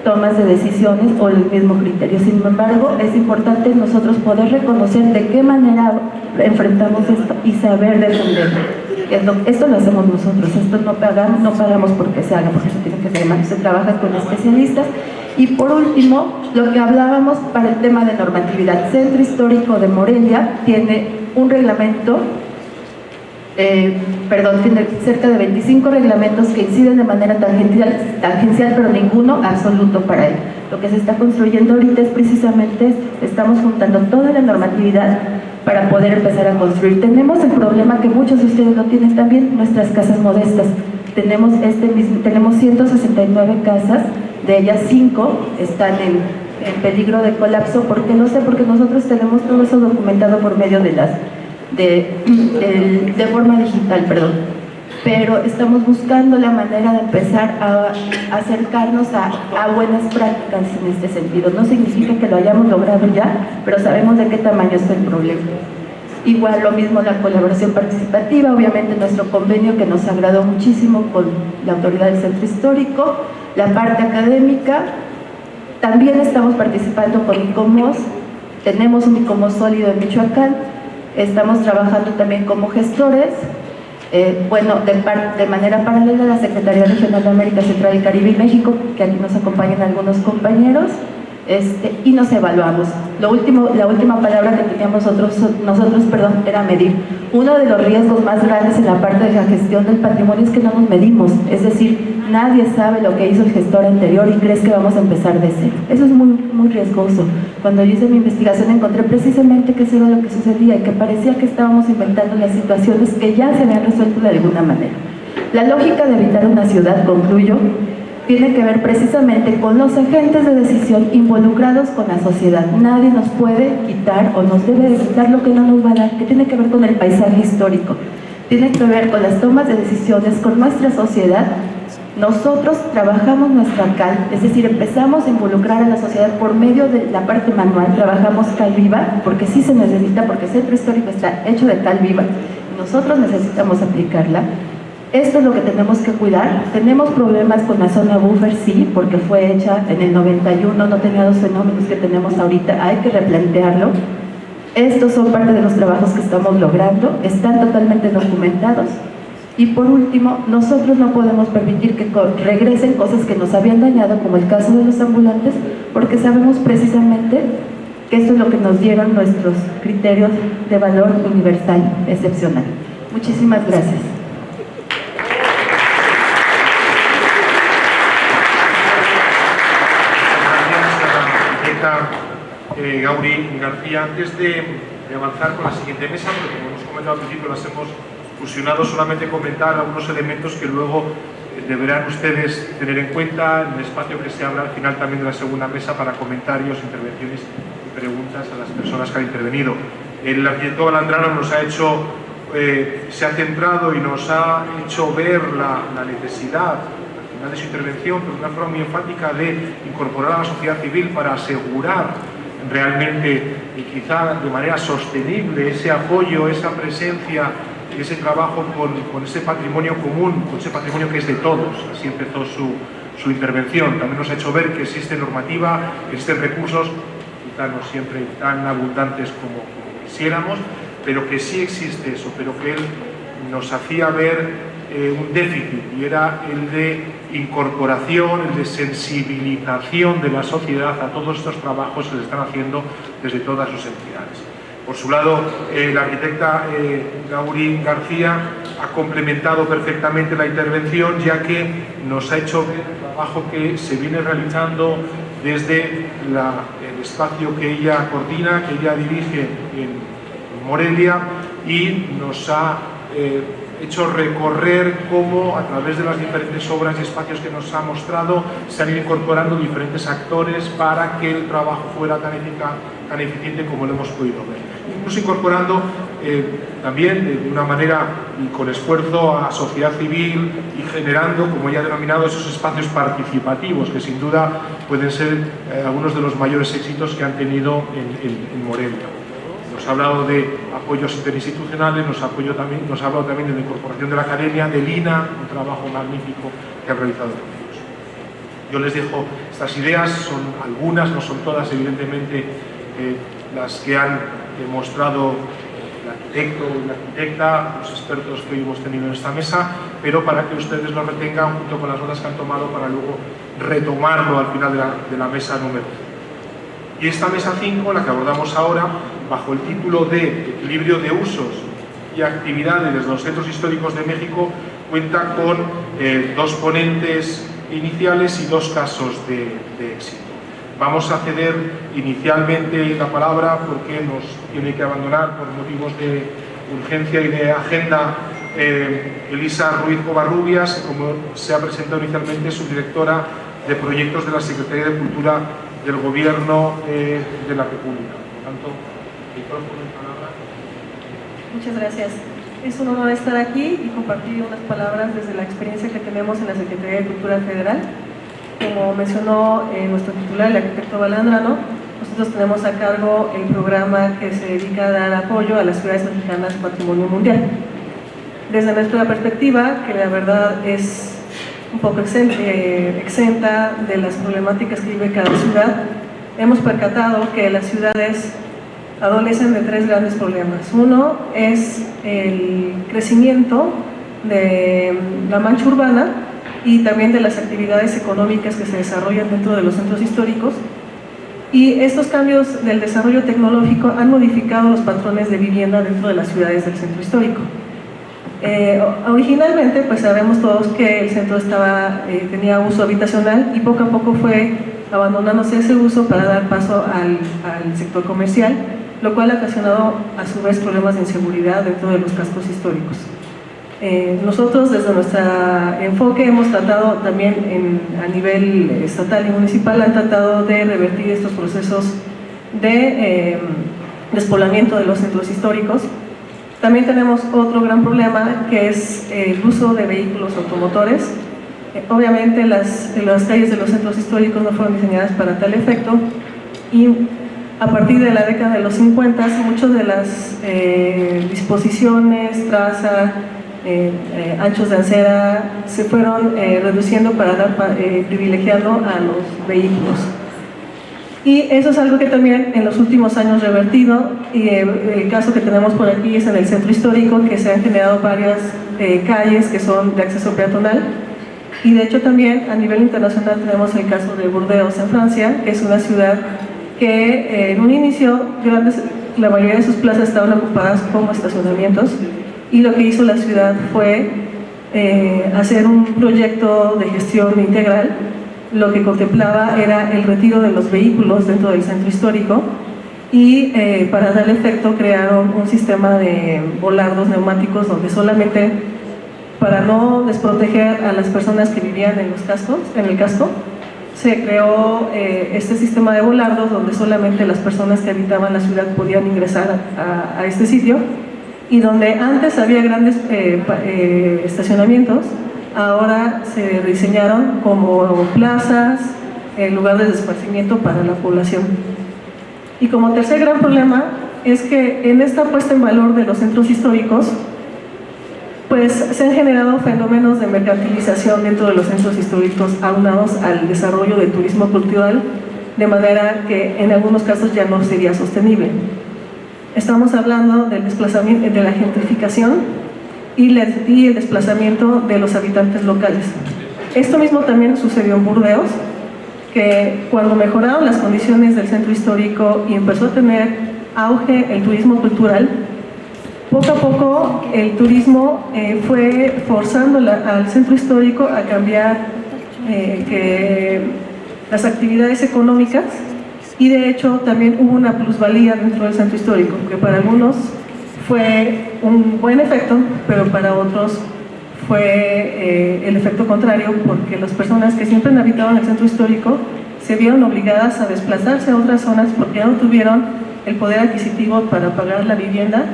[SPEAKER 4] tomas de decisiones o el mismo criterio. Sin embargo, es importante nosotros poder reconocer de qué manera enfrentamos esto y saber defenderlo. Esto lo hacemos nosotros, esto no pagamos porque se haga, porque se tiene que hacer, se trabaja con especialistas. Y por último, lo que hablábamos para el tema de normatividad. Centro Histórico de Morelia tiene un reglamento, tiene cerca de 25 reglamentos que inciden de manera tangencial, pero ninguno absoluto para él. Lo que se está construyendo ahorita es precisamente, estamos juntando toda la normatividad para poder empezar a construir. Tenemos el problema que muchos de ustedes lo tienen también, nuestras casas modestas. Tenemos 169 casas, de ellas 5 están en peligro de colapso. ¿Por qué? No sé, porque nosotros tenemos todo eso documentado por medio de forma digital, pero estamos buscando la manera de empezar a acercarnos a buenas prácticas en este sentido. No significa que lo hayamos logrado ya, pero sabemos de qué tamaño está el problema. Igual lo mismo la colaboración participativa, obviamente nuestro convenio que nos agradó muchísimo con la autoridad del centro histórico, la parte académica. También estamos participando con ICOMOS, tenemos un ICOMOS sólido en Michoacán. Estamos trabajando también como gestores, de manera paralela a la Secretaría Regional de América Central y Caribe y México, que aquí nos acompañan algunos compañeros, y nos evaluamos. La última palabra que teníamos nosotros, era medir. Uno de los riesgos más grandes en la parte de la gestión del patrimonio es que no nos medimos, es decir, nadie sabe lo que hizo el gestor anterior y crees que vamos a empezar de cero. Eso es muy, muy riesgoso. Cuando yo hice mi investigación encontré precisamente que eso era lo que sucedía y que parecía que estábamos inventando las situaciones que ya se habían resuelto de alguna manera. La lógica de habitar una ciudad, concluyo, tiene que ver precisamente con los agentes de decisión involucrados con la sociedad. Nadie nos puede quitar o nos debe de quitar lo que no nos va a dar, que tiene que ver con el paisaje histórico, tiene que ver con las tomas de decisiones, con nuestra sociedad. Nosotros trabajamos nuestra cal, es decir, empezamos a involucrar a la sociedad por medio de la parte manual, trabajamos cal viva, porque sí se necesita, porque el centro histórico está hecho de cal viva, y nosotros necesitamos aplicarla. Esto es lo que tenemos que cuidar. Tenemos problemas con la zona buffer, sí, porque fue hecha en el 91, no tenía los fenómenos que tenemos ahorita, hay que replantearlo. Estos son parte de los trabajos que estamos logrando, están totalmente documentados. Y por último, nosotros no podemos permitir que regresen cosas que nos habían dañado, como el caso de los ambulantes, porque sabemos precisamente que esto es lo que nos dieron nuestros criterios de valor universal, excepcional. Muchísimas gracias.
[SPEAKER 2] Gauri García. Antes de avanzar con la siguiente mesa, porque como hemos comentado al principio, las hemos fusionado, solamente comentar algunos elementos que luego deberán ustedes tener en cuenta en el espacio que se abra al final también de la segunda mesa para comentarios, intervenciones y preguntas a las personas que han intervenido. El arquitecto Balandrano nos ha hecho, se ha centrado y nos ha hecho ver la necesidad al final de su intervención, pero de una forma muy enfática, de incorporar a la sociedad civil para asegurar realmente y quizá de manera sostenible ese apoyo, esa presencia y ese trabajo con ese patrimonio común, con ese patrimonio que es de todos. Así empezó su intervención. También nos ha hecho ver que existe normativa, que existen recursos, quizá no siempre tan abundantes como quisiéramos, pero que sí existe eso, pero que él nos hacía ver un déficit, y era el de incorporación, el de sensibilización de la sociedad a todos estos trabajos que se están haciendo desde todas sus entidades. Por su lado, la arquitecta Gauri García ha complementado perfectamente la intervención, ya que nos ha hecho ver el trabajo que se viene realizando desde el espacio que ella coordina, que ella dirige en Morelia, y nos ha hecho recorrer cómo a través de las diferentes obras y espacios que nos ha mostrado se han ido incorporando diferentes actores para que el trabajo fuera tan eficiente como lo hemos podido ver. Incluso incorporando también de una manera y con esfuerzo a sociedad civil y generando, como ella ha denominado, esos espacios participativos que sin duda pueden ser algunos de los mayores éxitos que han tenido en Morelia. Nos ha hablado de apoyos interinstitucionales, nos ha hablado también de la incorporación de la academia, del INA, un trabajo magnífico que han realizado ellos. Yo les dejo estas ideas, son algunas, no son todas, evidentemente, las que han demostrado el arquitecto y la arquitecta, los expertos que hoy hemos tenido en esta mesa, pero para que ustedes lo retengan junto con las notas que han tomado para luego retomarlo al final de la mesa número 5. Y esta mesa 5, la que abordamos ahora, bajo el título de Equilibrio de usos y actividades de los centros históricos de México, cuenta con 2 ponentes iniciales y 2 casos de éxito. Vamos a ceder inicialmente la palabra, porque nos tiene que abandonar por motivos de urgencia y de agenda, Elisa Ruiz Covarrubias, que, como se ha presentado inicialmente, es subdirectora de proyectos de la Secretaría de Cultura del Gobierno de la República. Por tanto, micrófono y palabra.
[SPEAKER 5] Muchas gracias. Es un honor estar aquí y compartir unas palabras desde la experiencia que tenemos en la Secretaría de Cultura Federal. Como mencionó nuestro titular, el arquitecto Balandrano, nosotros tenemos a cargo el programa que se dedica a dar apoyo a las ciudades mexicanas de patrimonio mundial. Desde nuestra perspectiva, que la verdad es un poco exenta de las problemáticas que vive cada ciudad, hemos percatado que las ciudades adolecen de tres grandes problemas. Uno es el crecimiento de la mancha urbana y también de las actividades económicas que se desarrollan dentro de los centros históricos. Y estos cambios del desarrollo tecnológico han modificado los patrones de vivienda dentro de las ciudades del centro histórico. Originalmente, pues sabemos todos que el centro tenía uso habitacional y poco a poco fue abandonándose ese uso para dar paso al sector comercial, lo cual ha ocasionado a su vez problemas de inseguridad dentro de los cascos históricos. Nosotros desde nuestro enfoque hemos tratado también a nivel estatal y municipal, han tratado de revertir estos procesos de despoblamiento de los centros históricos. También tenemos otro gran problema que es el uso de vehículos automotores. Obviamente las calles de los centros históricos no fueron diseñadas para tal efecto y a partir de la década de los 50 muchas de las disposiciones, traza, anchos de acera se fueron reduciendo para privilegiando a los vehículos. Y eso es algo que también en los últimos años revertido, y el caso que tenemos por aquí es en el centro histórico, que se han generado varias calles que son de acceso peatonal, y de hecho también a nivel internacional tenemos el caso de Burdeos en Francia, que es una ciudad que en un inicio la mayoría de sus plazas estaban ocupadas como estacionamientos, y lo que hizo la ciudad fue hacer un proyecto de gestión integral. Lo que contemplaba era el retiro de los vehículos dentro del centro histórico y para dar efecto crearon un sistema de volardos neumáticos donde solamente, para no desproteger a las personas que vivían en el casco, se creó este sistema de volardos donde solamente las personas que habitaban la ciudad podían ingresar a este sitio, y donde antes había grandes estacionamientos, ahora se diseñaron como plazas, lugares de esparcimiento para la población. Y como tercer gran problema es que en esta puesta en valor de los centros históricos, pues se han generado fenómenos de mercantilización dentro de los centros históricos aunados al desarrollo del turismo cultural, de manera que en algunos casos ya no sería sostenible. Estamos hablando del desplazamiento, de la gentrificación y el desplazamiento de los habitantes locales. Esto mismo también sucedió en Burdeos, que cuando mejoraron las condiciones del centro histórico y empezó a tener auge el turismo cultural, poco a poco el turismo fue forzando al centro histórico a cambiar las actividades económicas, y de hecho también hubo una plusvalía dentro del centro histórico, que para algunos fue un buen efecto, pero para otros fue el efecto contrario, porque las personas que siempre han habitado en el centro histórico se vieron obligadas a desplazarse a otras zonas porque ya no tuvieron el poder adquisitivo para pagar la vivienda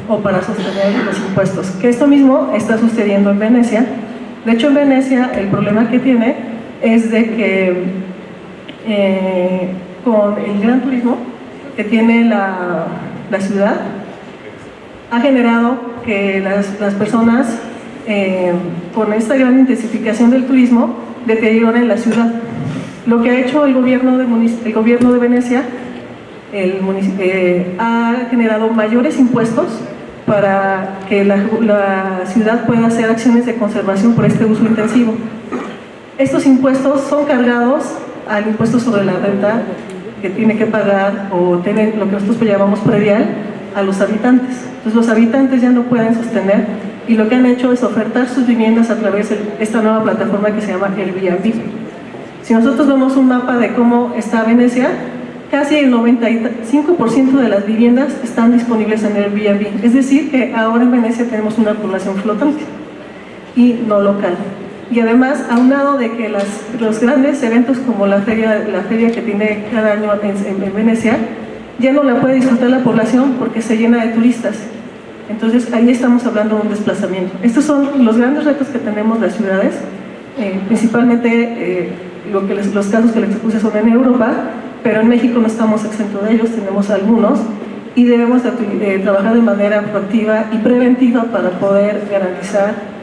[SPEAKER 5] o para sostener los impuestos. Que esto mismo está sucediendo en Venecia. De hecho, en Venecia el problema que tiene es de que con el gran turismo que tiene la ciudad, ha generado que las personas, con esta gran intensificación del turismo, deterioren la ciudad. Lo que ha hecho el gobierno de Venecia ha generado mayores impuestos para que la ciudad pueda hacer acciones de conservación por este uso intensivo. Estos impuestos son cargados al impuesto sobre la renta que tiene que pagar, o tiene lo que nosotros llamamos predial, a los habitantes. Entonces los habitantes ya no pueden sostener, y lo que han hecho es ofertar sus viviendas a través de esta nueva plataforma que se llama Airbnb. Si nosotros vemos un mapa de cómo está Venecia, casi el 95% de las viviendas están disponibles en Airbnb. Es decir, que ahora en Venecia tenemos una población flotante y no local. Y además, aunado de que los grandes eventos como la feria que tiene cada año en Venecia, ya no la puede disfrutar la población porque se llena de turistas. Entonces ahí estamos hablando de un desplazamiento. Estos son los grandes retos que tenemos las ciudades, principalmente los casos que les expuse son en Europa, pero en México no estamos exentos de ellos, tenemos algunos, y debemos de trabajar de manera proactiva y preventiva para poder garantizar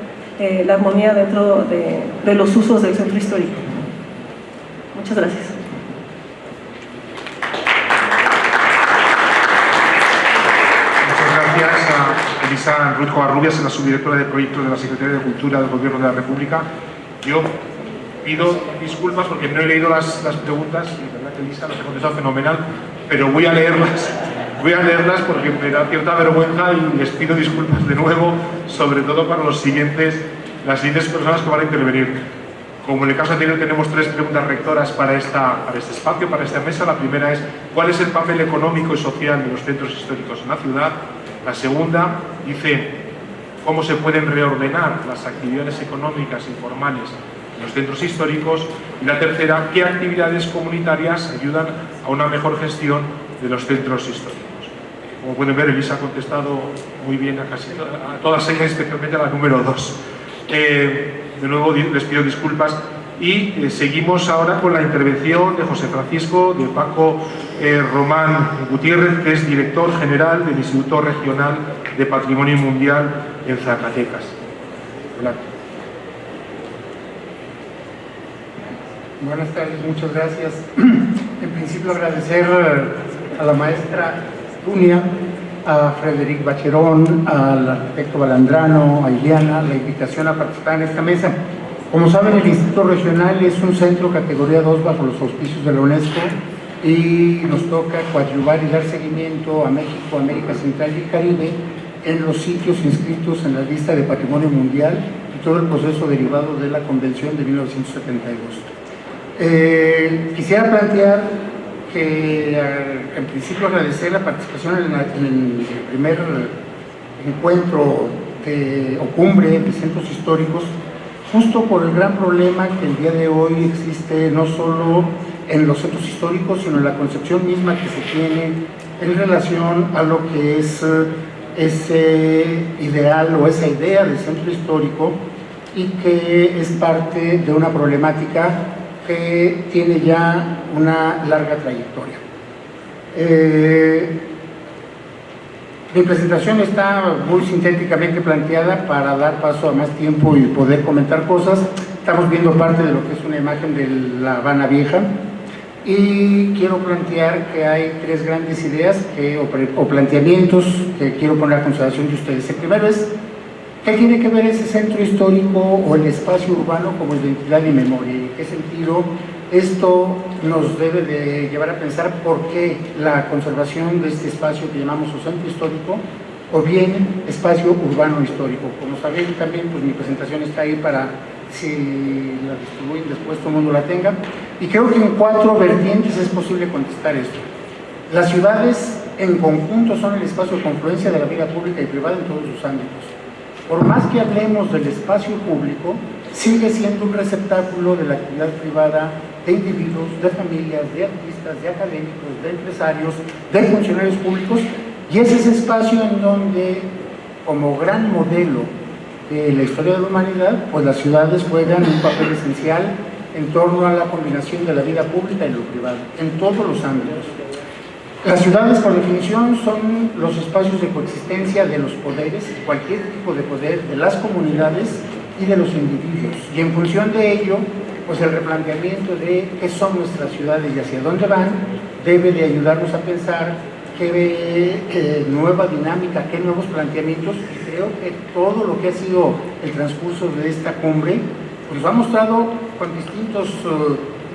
[SPEAKER 5] la armonía dentro de los usos del centro histórico. Muchas gracias.
[SPEAKER 2] Elisa Ruiz Covarrubias, es la subdirectora de proyectos de la Secretaría de Cultura del Gobierno de la República. Yo pido disculpas porque no he leído las preguntas, y la verdad que Elisa las ha contestado fenomenal, pero voy a leerlas porque me da cierta vergüenza y les pido disculpas de nuevo, sobre todo para las siguientes personas que van a intervenir. Como en el caso anterior tenemos 3 preguntas rectoras para este espacio, para esta mesa. La primera es: ¿cuál es el papel económico y social de los centros históricos en la ciudad? La segunda dice: ¿cómo se pueden reordenar las actividades económicas y formales en los centros históricos? Y la tercera: ¿qué actividades comunitarias ayudan a una mejor gestión de los centros históricos? Como pueden ver, Elisa ha contestado muy bien a todas ellas, especialmente a la número 2. De nuevo les pido disculpas y seguimos ahora con la intervención de José Francisco, de Paco Román Gutiérrez, que es director general del Instituto Regional de Patrimonio Mundial en Zacatecas. Hola.
[SPEAKER 6] Buenas tardes, muchas gracias. En principio agradecer a la maestra Dunia, a Frederic Bacherón, al arquitecto Balandrano, a Iliana, la invitación a participar en esta mesa. Como saben, el Instituto Regional es un centro categoría 2 bajo los auspicios de la UNESCO y nos toca coadyuvar y dar seguimiento a México, América Central y Caribe en los sitios inscritos en la lista de Patrimonio Mundial y todo el proceso derivado de la Convención de 1972. Quisiera plantear que en principio agradecer la participación en el primer encuentro o cumbre de centros históricos, justo por el gran problema que el día de hoy existe no solo en los centros históricos, sino en la concepción misma que se tiene en relación a lo que es ese ideal o esa idea de centro histórico, y que es parte de una problemática que tiene ya una larga trayectoria. Mi presentación está muy sintéticamente planteada para dar paso a más tiempo y poder comentar cosas. Estamos viendo parte de lo que es una imagen de La Habana Vieja y quiero plantear que hay 3 grandes ideas o planteamientos que quiero poner a consideración de ustedes. El primero es: ¿qué tiene que ver ese centro histórico o el espacio urbano como identidad y memoria? ¿Y en qué sentido esto nos debe de llevar a pensar por qué la conservación de este espacio que llamamos o centro histórico o bien espacio urbano histórico? Como saben también, pues mi presentación está ahí para, si la distribuyen después, todo el mundo la tenga. Y creo que en 4 vertientes es posible contestar esto. Las ciudades en conjunto son el espacio de confluencia de la vida pública y privada en todos sus ámbitos. Por más que hablemos del espacio público, sigue siendo un receptáculo de la actividad privada de individuos, de familias, de artistas, de académicos, de empresarios, de funcionarios públicos, y es ese espacio en donde, como gran modelo de la historia de la humanidad, pues las ciudades juegan un papel esencial en torno a la combinación de la vida pública y lo privado, en todos los ámbitos. Las ciudades, por definición, son los espacios de coexistencia de los poderes, cualquier tipo de poder, de las comunidades y de los individuos. Y en función de ello, pues el replanteamiento de qué son nuestras ciudades y hacia dónde van, debe de ayudarnos a pensar qué nueva dinámica, qué nuevos planteamientos. Y creo que todo lo que ha sido el transcurso de esta cumbre, pues nos ha mostrado con distintos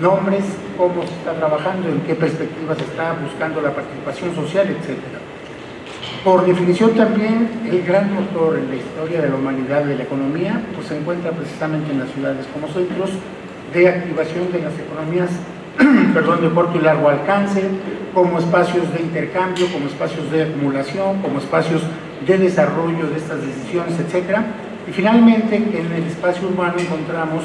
[SPEAKER 6] nombres cómo se está trabajando, en qué perspectivas se está buscando la participación social, etc. Por definición también, el gran motor en la historia de la humanidad, de la economía, pues se encuentra precisamente en las ciudades como centros de activación de las economías de corto y largo alcance, como espacios de intercambio, como espacios de acumulación, como espacios de desarrollo de estas decisiones, etc. Y finalmente, en el espacio urbano encontramos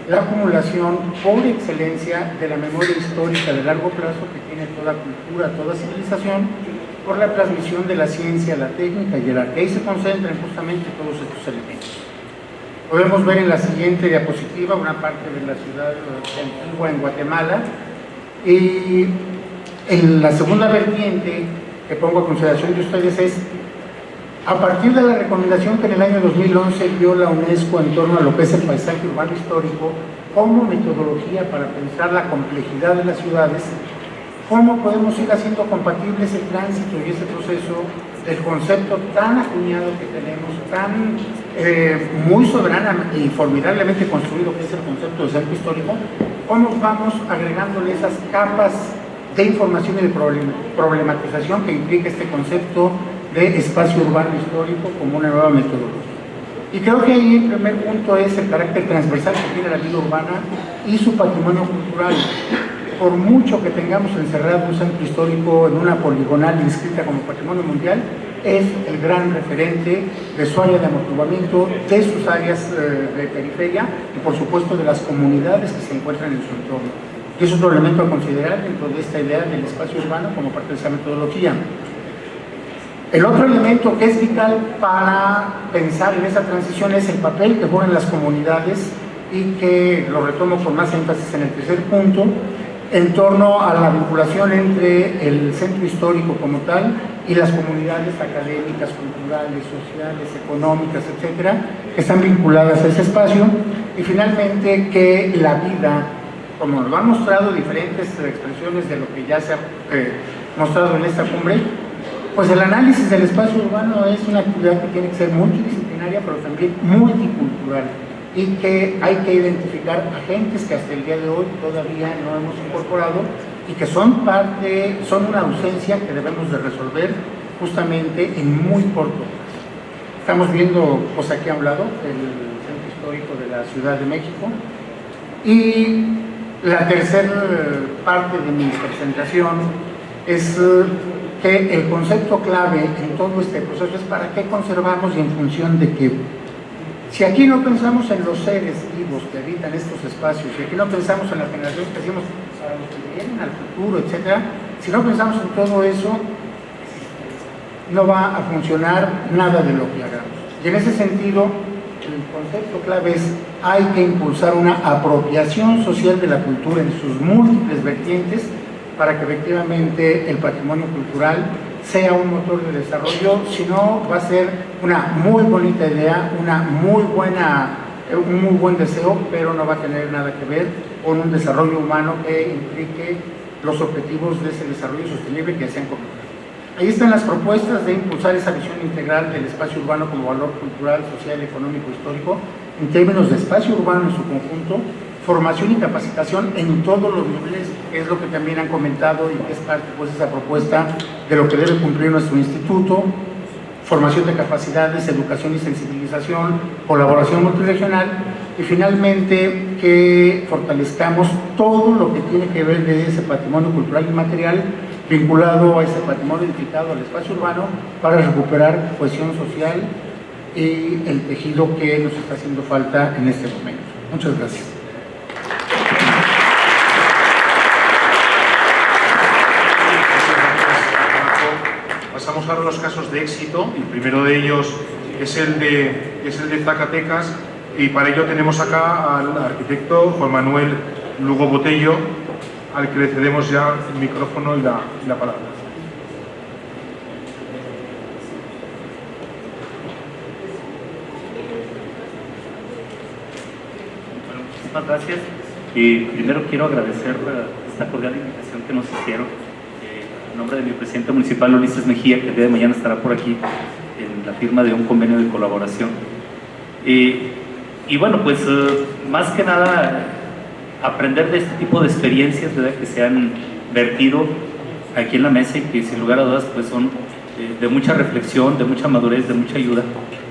[SPEAKER 6] la acumulación por excelencia de la memoria histórica de largo plazo que tiene toda cultura, toda civilización, por la transmisión de la ciencia, la técnica y el arte. Ahí se concentran justamente todos estos elementos. Podemos ver en la siguiente diapositiva una parte de la ciudad de Antigua en Guatemala, y en la segunda vertiente que pongo a consideración de ustedes es: a partir de la recomendación que en el año 2011 dio la UNESCO en torno a lo que es el paisaje urbano histórico como metodología para pensar la complejidad de las ciudades, ¿Cómo podemos ir haciendo compatible ese tránsito y ese proceso del concepto tan acuñado que tenemos, tan muy soberana y formidablemente construido que es el concepto de centro histórico? ¿Cómo vamos agregándole esas capas de información y de problematización que implica este concepto de espacio urbano histórico como una nueva metodología? Y creo que ahí el primer punto es el carácter transversal que tiene la vida urbana y su patrimonio cultural. Por mucho que tengamos encerrado un centro histórico en una poligonal inscrita como patrimonio mundial, es el gran referente de su área de amortiguamiento, de sus áreas de periferia y por supuesto de las comunidades que se encuentran en su entorno. Y es otro elemento a considerar dentro de esta idea del espacio urbano como parte de esa metodología. El otro elemento que es vital para pensar en esa transición es el papel que juegan las comunidades, y que lo retomo con más énfasis en el tercer punto, en torno a la vinculación entre el centro histórico como tal y las comunidades académicas, culturales, sociales, económicas, etcétera, que están vinculadas a ese espacio. Y finalmente que la vida, como nos lo han mostrado diferentes expresiones de lo que ya se ha mostrado en esta cumbre, pues el análisis del espacio urbano es una actividad que tiene que ser multidisciplinaria, pero también multicultural, y que hay que identificar agentes que hasta el día de hoy todavía no hemos incorporado y que son una ausencia que debemos de resolver justamente en muy corto plazo. Estamos viendo, pues aquí ha hablado, el centro histórico de la Ciudad de México, y la tercera parte de mi presentación es que el concepto clave en todo este proceso es para qué conservamos y en función de qué. Si aquí no pensamos en los seres vivos que habitan estos espacios, si aquí no pensamos en las generaciones que decimos para los que vienen al futuro, etc., si no pensamos en todo eso, no va a funcionar nada de lo que hagamos. Y en ese sentido, el concepto clave es: hay que impulsar una apropiación social de la cultura en sus múltiples vertientes para que efectivamente el patrimonio cultural sea un motor de desarrollo. Si no, va a ser una muy bonita idea, un muy buen deseo, pero no va a tener nada que ver con un desarrollo humano que implique los objetivos de ese desarrollo sostenible que se han comentado. Ahí están las propuestas de impulsar esa visión integral del espacio urbano como valor cultural, social, económico, histórico, en términos de espacio urbano en su conjunto, formación y capacitación en todos los niveles, que es lo que también han comentado y que es parte, pues, de esa propuesta de lo que debe cumplir nuestro instituto: formación de capacidades, educación y sensibilización, colaboración multirregional, y finalmente que fortalezcamos todo lo que tiene que ver de ese patrimonio cultural inmaterial vinculado a ese patrimonio edificado al espacio urbano para recuperar cohesión social y el tejido que nos está haciendo falta en este momento. Muchas gracias.
[SPEAKER 2] Pasamos ahora a los casos de éxito. El primero de ellos es el de Zacatecas, y para ello tenemos acá al arquitecto Juan Manuel Lugo Botello, al que le cedemos ya el micrófono y la palabra.
[SPEAKER 7] Bueno, muchísimas gracias. Primero quiero agradecer esta cordial invitación que nos hicieron. En nombre de mi presidente municipal, Ulises Mejía, que el día de mañana estará por aquí en la firma de un convenio de colaboración. Y bueno, pues más que nada aprender de este tipo de experiencias, ¿verdad?, que se han vertido aquí en la mesa y que sin lugar a dudas pues son de mucha reflexión, de mucha madurez, de mucha ayuda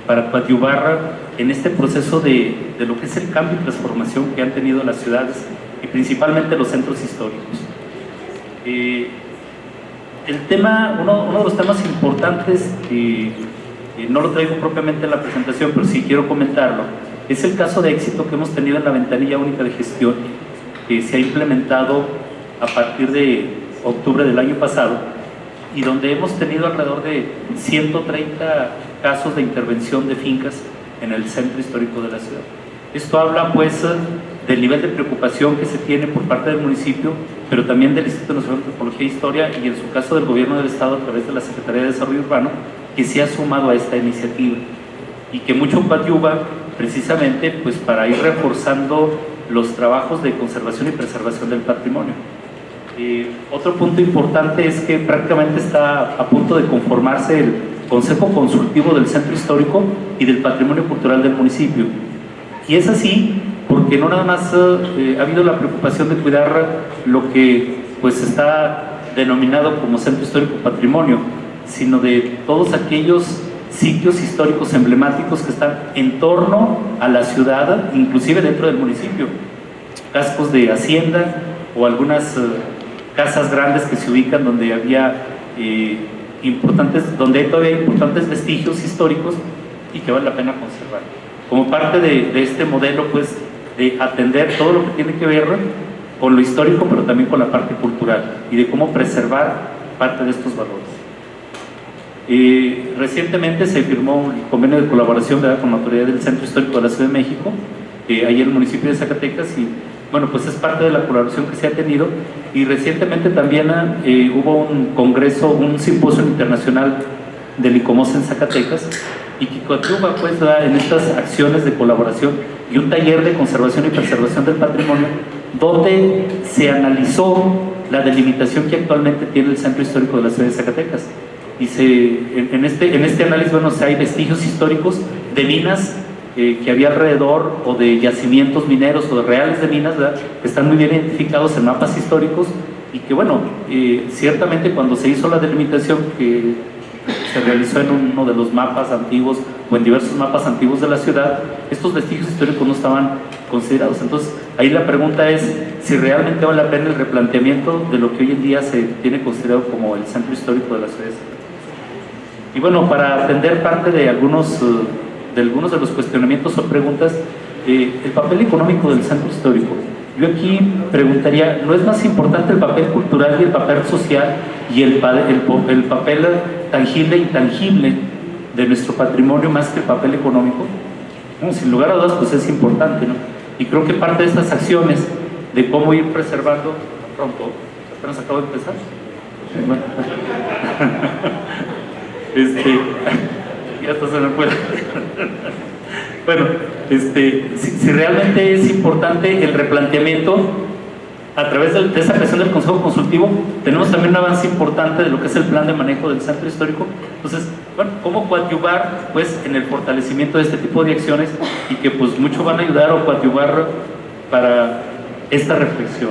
[SPEAKER 7] para coadyuvar en este proceso de lo que es el cambio y transformación que han tenido las ciudades y principalmente los centros históricos. El tema, uno de los temas importantes, no lo traigo propiamente en la presentación, pero sí quiero comentarlo, es el caso de éxito que hemos tenido en la ventanilla única de gestión, que se ha implementado a partir de octubre del año pasado, y donde hemos tenido alrededor de 130 casos de intervención de fincas en el centro histórico de la ciudad. Esto habla pues del nivel de preocupación que se tiene por parte del municipio, pero también del Instituto Nacional de Antropología e Historia, y en su caso del Gobierno del Estado a través de la Secretaría de Desarrollo Urbano, que se ha sumado a esta iniciativa y que mucho coadyuva precisamente pues para ir reforzando los trabajos de conservación y preservación del patrimonio. Otro punto importante es que prácticamente está a punto de conformarse el Consejo Consultivo del Centro Histórico y del Patrimonio Cultural del municipio. Y es así porque no nada más ha habido la preocupación de cuidar lo que pues está denominado como Centro Histórico Patrimonio, sino de todos aquellos sitios históricos emblemáticos que están en torno a la ciudad, inclusive dentro del municipio, cascos de hacienda o algunas casas grandes que se ubican donde había donde hay todavía importantes vestigios históricos y que vale la pena conservar. Como parte de este modelo, pues, de atender todo lo que tiene que ver con lo histórico, pero también con la parte cultural y de cómo preservar parte de estos valores. Recientemente se firmó un convenio de colaboración, ¿verdad?, con la autoridad del Centro Histórico de la Ciudad de México, ahí en el municipio de Zacatecas, y bueno, pues es parte de la colaboración que se ha tenido. Y recientemente también hubo un congreso, un simposio internacional del ICOMOS en Zacatecas, y que coadyuva pues en estas acciones de colaboración, y un taller de conservación y preservación del patrimonio, donde se analizó la delimitación que actualmente tiene el Centro Histórico de la Ciudad de Zacatecas. Y en este análisis, bueno, hay vestigios históricos de minas que había alrededor, o de yacimientos mineros o de reales de minas, ¿verdad?, que están muy bien identificados en mapas históricos, y que bueno, ciertamente cuando se hizo la delimitación que se realizó en uno de los mapas antiguos o en diversos mapas antiguos de la ciudad, estos vestigios históricos no estaban considerados. Entonces ahí la pregunta es si realmente vale la pena el replanteamiento de lo que hoy en día se tiene considerado como el centro histórico de la ciudad. Y bueno, para atender parte de algunos de los cuestionamientos o preguntas, el papel económico del centro histórico. Yo aquí preguntaría, ¿no es más importante el papel cultural y el papel social y el papel tangible e intangible de nuestro patrimonio más que el papel económico? Bueno, sin lugar a dudas, pues es importante, ¿no? Y creo que parte de estas acciones de cómo ir preservando, pronto, apenas acabo de empezar. Bueno. Ya hasta se me puede. Bueno, si realmente es importante el replanteamiento a través de esa creación del Consejo Consultivo, tenemos también un avance importante de lo que es el plan de manejo del centro histórico. Entonces, bueno, cómo coadyuvar pues en el fortalecimiento de este tipo de acciones, y que pues mucho van a ayudar o coadyuvar para esta reflexión.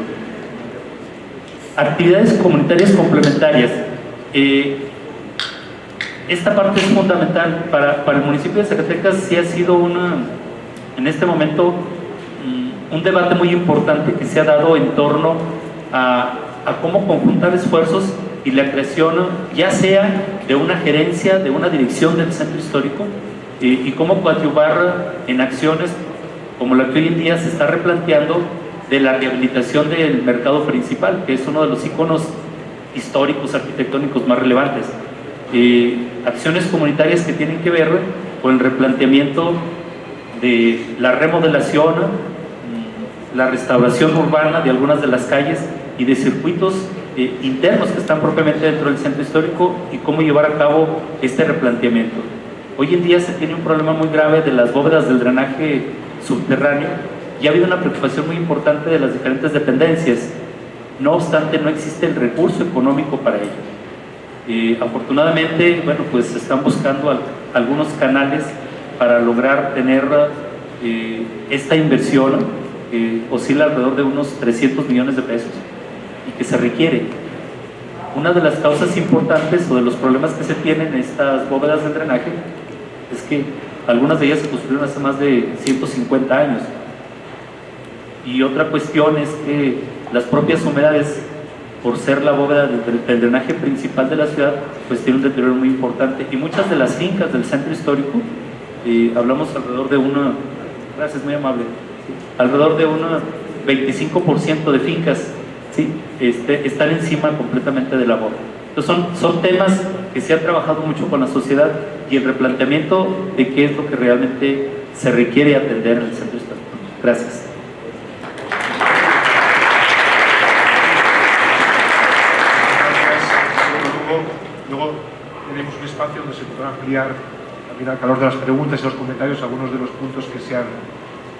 [SPEAKER 7] Actividades comunitarias complementarias. Esta parte es fundamental para el municipio de Zacatecas. Sí ha sido en este momento un debate muy importante que se ha dado en torno a cómo conjuntar esfuerzos y la creación, ya sea de una gerencia, de una dirección del centro histórico, y cómo coadyuvar en acciones como la que hoy en día se está replanteando de la rehabilitación del mercado principal, que es uno de los iconos históricos, arquitectónicos más relevantes. Acciones comunitarias que tienen que ver con el replanteamiento de la remodelación, la restauración urbana de algunas de las calles y de circuitos internos que están propiamente dentro del centro histórico, y cómo llevar a cabo este replanteamiento. Hoy en día se tiene un problema muy grave de las bóvedas del drenaje subterráneo, y ha habido una preocupación muy importante de las diferentes dependencias. No obstante, no existe el recurso económico para ello. Afortunadamente, bueno, pues están buscando algunos canales para lograr tener esta inversión, que oscila alrededor de unos 300 millones de pesos y que se requiere. Una de las causas importantes o de los problemas que se tienen en estas bóvedas de drenaje es que algunas de ellas se construyeron hace más de 150 años. Y otra cuestión es que las propias humedades, por ser la bóveda del drenaje principal de la ciudad, pues tiene un deterioro muy importante. Y muchas de las fincas del centro histórico, hablamos alrededor de gracias, muy amable, alrededor de un 25% de fincas, ¿sí?, están encima completamente de la bóveda. Entonces son temas que se ha trabajado mucho con la sociedad, y el replanteamiento de qué es lo que realmente se requiere atender en el centro histórico. Gracias.
[SPEAKER 2] Luego tenemos un espacio donde se podrá ampliar, también al calor de las preguntas y los comentarios, algunos de los puntos que se han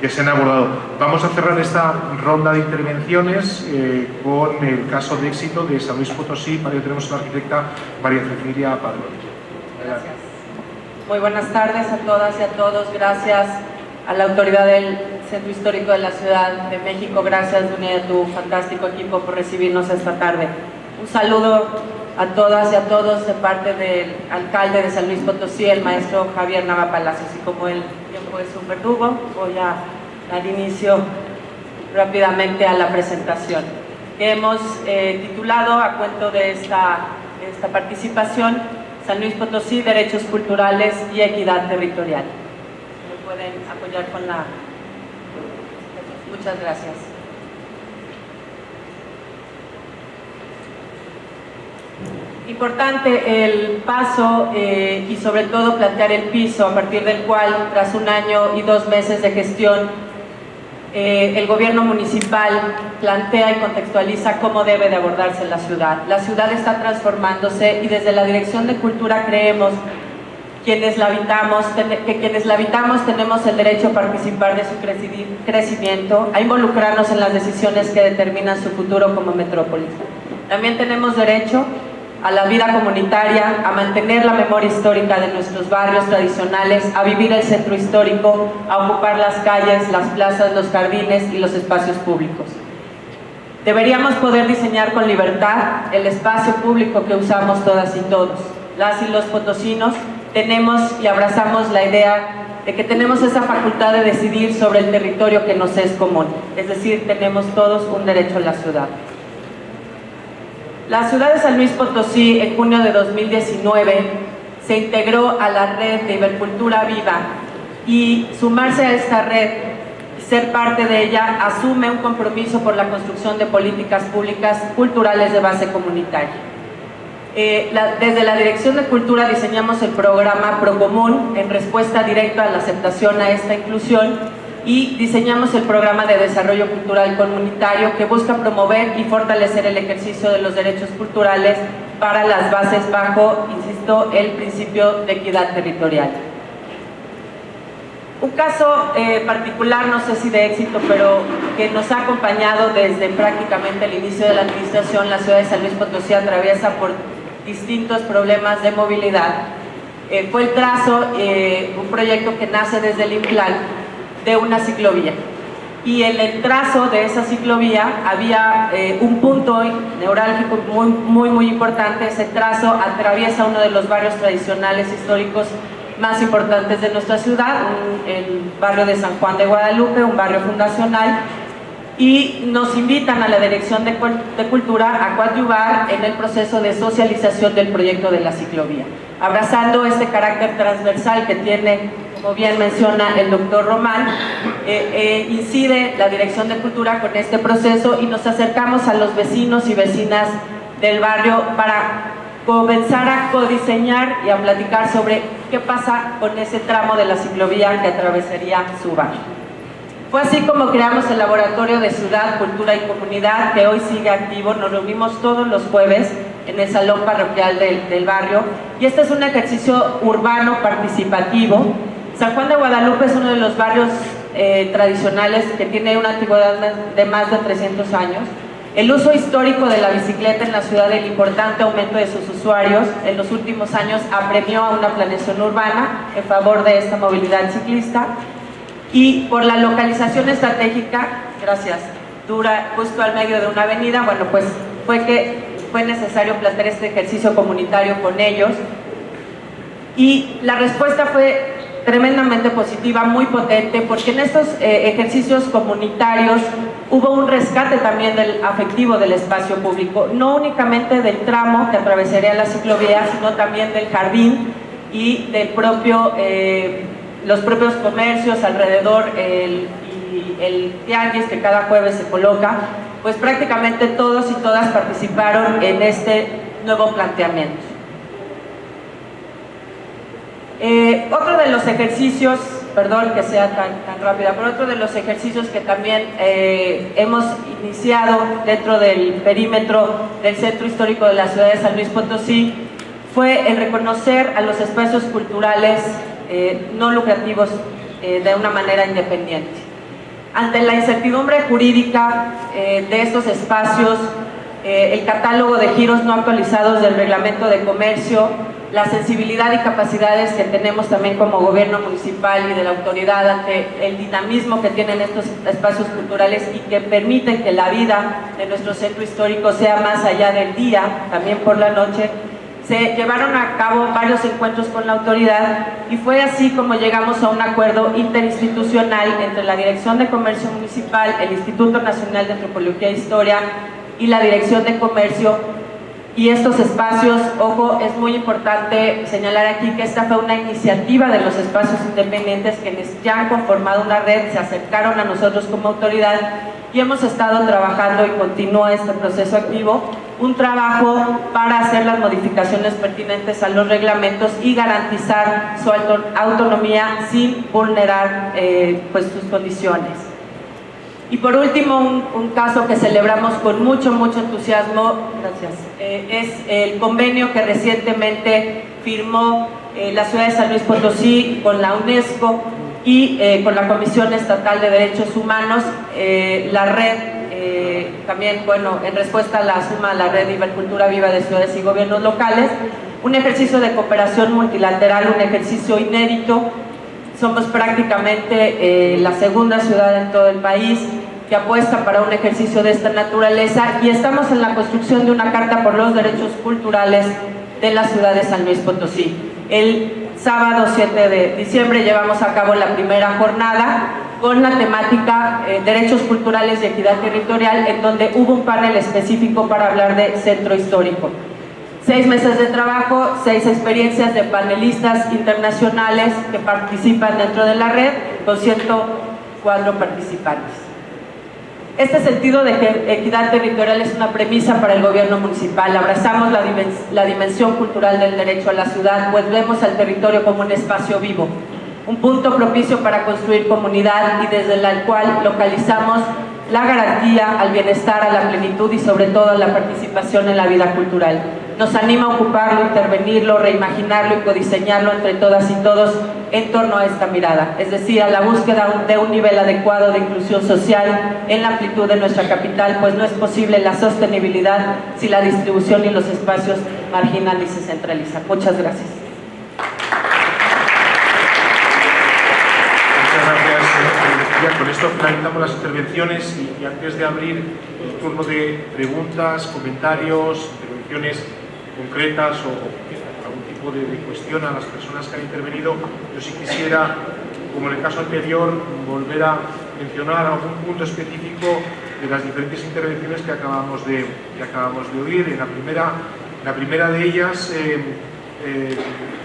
[SPEAKER 2] que se han abordado. Vamos a cerrar esta ronda de intervenciones con el caso de éxito de San Luis Potosí. Para ello tenemos a la arquitecta María Cecilia Padrón.
[SPEAKER 8] Gracias. Muy buenas tardes a todas y a todos. Gracias a la autoridad del Centro Histórico de la Ciudad de México. Gracias, Dunia, y a tu fantástico equipo por recibirnos esta tarde. Un saludo a todas y a todos de parte del alcalde de San Luis Potosí, el maestro Javier Nava Palacios. Y como el tiempo es un verdugo, voy a dar inicio rápidamente a la presentación que hemos titulado a cuento de esta participación: San Luis Potosí, derechos culturales y equidad territorial. ¿Me pueden apoyar con la...? Muchas gracias. Importante el paso y sobre todo plantear el piso a partir del cual, tras 1 año y 2 meses de gestión, el gobierno municipal plantea y contextualiza cómo debe de abordarse la ciudad. La ciudad está transformándose y desde la Dirección de Cultura creemos que quienes la habitamos tenemos el derecho a participar de su crecimiento, a involucrarnos en las decisiones que determinan su futuro como metrópolis. También tenemos derecho a la vida comunitaria, a mantener la memoria histórica de nuestros barrios tradicionales, a vivir el centro histórico, a ocupar las calles, las plazas, los jardines y los espacios públicos. Deberíamos poder diseñar con libertad el espacio público que usamos todas y todos. Las y los potosinos tenemos y abrazamos la idea de que tenemos esa facultad de decidir sobre el territorio que nos es común, es decir, tenemos todos un derecho a la ciudad. La ciudad de San Luis Potosí, en junio de 2019, se integró a la red de Ibercultura Viva y sumarse a esta red, ser parte de ella, asume un compromiso por la construcción de políticas públicas culturales de base comunitaria. Desde la Dirección de Cultura diseñamos el programa Procomún en respuesta directa a la aceptación a esta inclusión y diseñamos el programa de desarrollo cultural comunitario que busca promover y fortalecer el ejercicio de los derechos culturales para las bases bajo, insisto, el principio de equidad territorial. Un caso particular, no sé si de éxito, pero que nos ha acompañado desde prácticamente el inicio de la administración. La ciudad de San Luis Potosí atraviesa por distintos problemas de movilidad. Fue el trazo, un proyecto que nace desde el INPLAN, de una ciclovía, y en el trazo de esa ciclovía había un punto neurálgico muy importante. Ese trazo atraviesa uno de los barrios tradicionales históricos más importantes de nuestra ciudad, el barrio de San Juan de Guadalupe, un barrio fundacional, y nos invitan a la Dirección de Cultura a coadyuvar en el proceso de socialización del proyecto de la ciclovía, abrazando este carácter transversal que tiene, como bien menciona el doctor Román. Incide la Dirección de Cultura con este proceso y nos acercamos a los vecinos y vecinas del barrio para comenzar a codiseñar y a platicar sobre qué pasa con ese tramo de la ciclovía que atravesaría su barrio. Fue así como creamos el Laboratorio de Ciudad, Cultura y Comunidad, que hoy sigue activo. Nos reunimos todos los jueves en el Salón Parroquial del barrio, y este es un ejercicio urbano participativo. San Juan de Guadalupe es uno de los barrios tradicionales que tiene una antigüedad de más de 300 años. El uso histórico de la bicicleta en la ciudad, el importante aumento de sus usuarios en los últimos años apremió a una planeación urbana en favor de esta movilidad ciclista, y por la localización estratégica, gracias, dura justo al medio de una avenida, bueno, pues fue necesario plantear este ejercicio comunitario con ellos, y la respuesta fue tremendamente positiva, muy potente, porque en estos ejercicios comunitarios hubo un rescate también del afectivo del espacio público, no únicamente del tramo que atravesaría la ciclovía, sino también del jardín y del los propios comercios alrededor, y el tianguis que cada jueves se coloca. Pues prácticamente todos y todas participaron en este nuevo planteamiento. Otro de los ejercicios, perdón que sea tan rápida, pero otro de los ejercicios que también hemos iniciado dentro del perímetro del Centro Histórico de la ciudad de San Luis Potosí fue el reconocer a los espacios culturales no lucrativos de una manera independiente. Ante la incertidumbre jurídica de estos espacios, el catálogo de giros no actualizados del reglamento de comercio, la sensibilidad y capacidades que tenemos también como gobierno municipal y de la autoridad ante el dinamismo que tienen estos espacios culturales y que permiten que la vida de nuestro centro histórico sea más allá del día, también por la noche. Se llevaron a cabo varios encuentros con la autoridad y fue así como llegamos a un acuerdo interinstitucional entre la Dirección de Comercio Municipal, el Instituto Nacional de Antropología e Historia y la Dirección de Comercio. Y estos espacios, ojo, es muy importante señalar aquí que esta fue una iniciativa de los espacios independientes quienes ya han conformado una red, se acercaron a nosotros como autoridad y hemos estado trabajando y continúa este proceso activo, un trabajo para hacer las modificaciones pertinentes a los reglamentos y garantizar su autonomía sin vulnerar pues sus condiciones. Y por último, un caso que celebramos con mucho entusiasmo, gracias, es el convenio que recientemente firmó la ciudad de San Luis Potosí con la UNESCO y con la Comisión Estatal de Derechos Humanos, la red, también, bueno, en respuesta a la suma de la red Ibercultura Viva de ciudades y gobiernos locales, un ejercicio de cooperación multilateral, un ejercicio inédito. Somos prácticamente la segunda ciudad en todo el país que apuesta para un ejercicio de esta naturaleza y estamos en la construcción de una carta por los derechos culturales de la ciudad de San Luis Potosí. El sábado 7 de diciembre llevamos a cabo la primera jornada con la temática Derechos Culturales y Equidad Territorial, en donde hubo un panel específico para hablar de centro histórico. 6 meses de trabajo, 6 experiencias de panelistas internacionales que participan dentro de la red, con 104 participantes. Este sentido de equidad territorial es una premisa para el gobierno municipal. Abrazamos la dimensión cultural del derecho a la ciudad, pues vemos al territorio como un espacio vivo, un punto propicio para construir comunidad y desde el cual localizamos la garantía al bienestar, a la plenitud y sobre todo a la participación en la vida cultural. Nos anima a ocuparlo, intervenirlo, reimaginarlo y codiseñarlo entre todas y todos en torno a esta mirada, es decir, a la búsqueda de un nivel adecuado de inclusión social en la amplitud de nuestra capital, pues no es posible la sostenibilidad si la distribución y los espacios marginan y se centralizan. Muchas gracias.
[SPEAKER 2] Ya con esto finalizamos las intervenciones y antes de abrir el turno de preguntas, comentarios, intervenciones concretas o algún tipo de cuestión a las personas que han intervenido, yo sí quisiera, como en el caso anterior, volver a mencionar algún punto específico de las diferentes intervenciones que acabamos de oír. En la primera de ellas,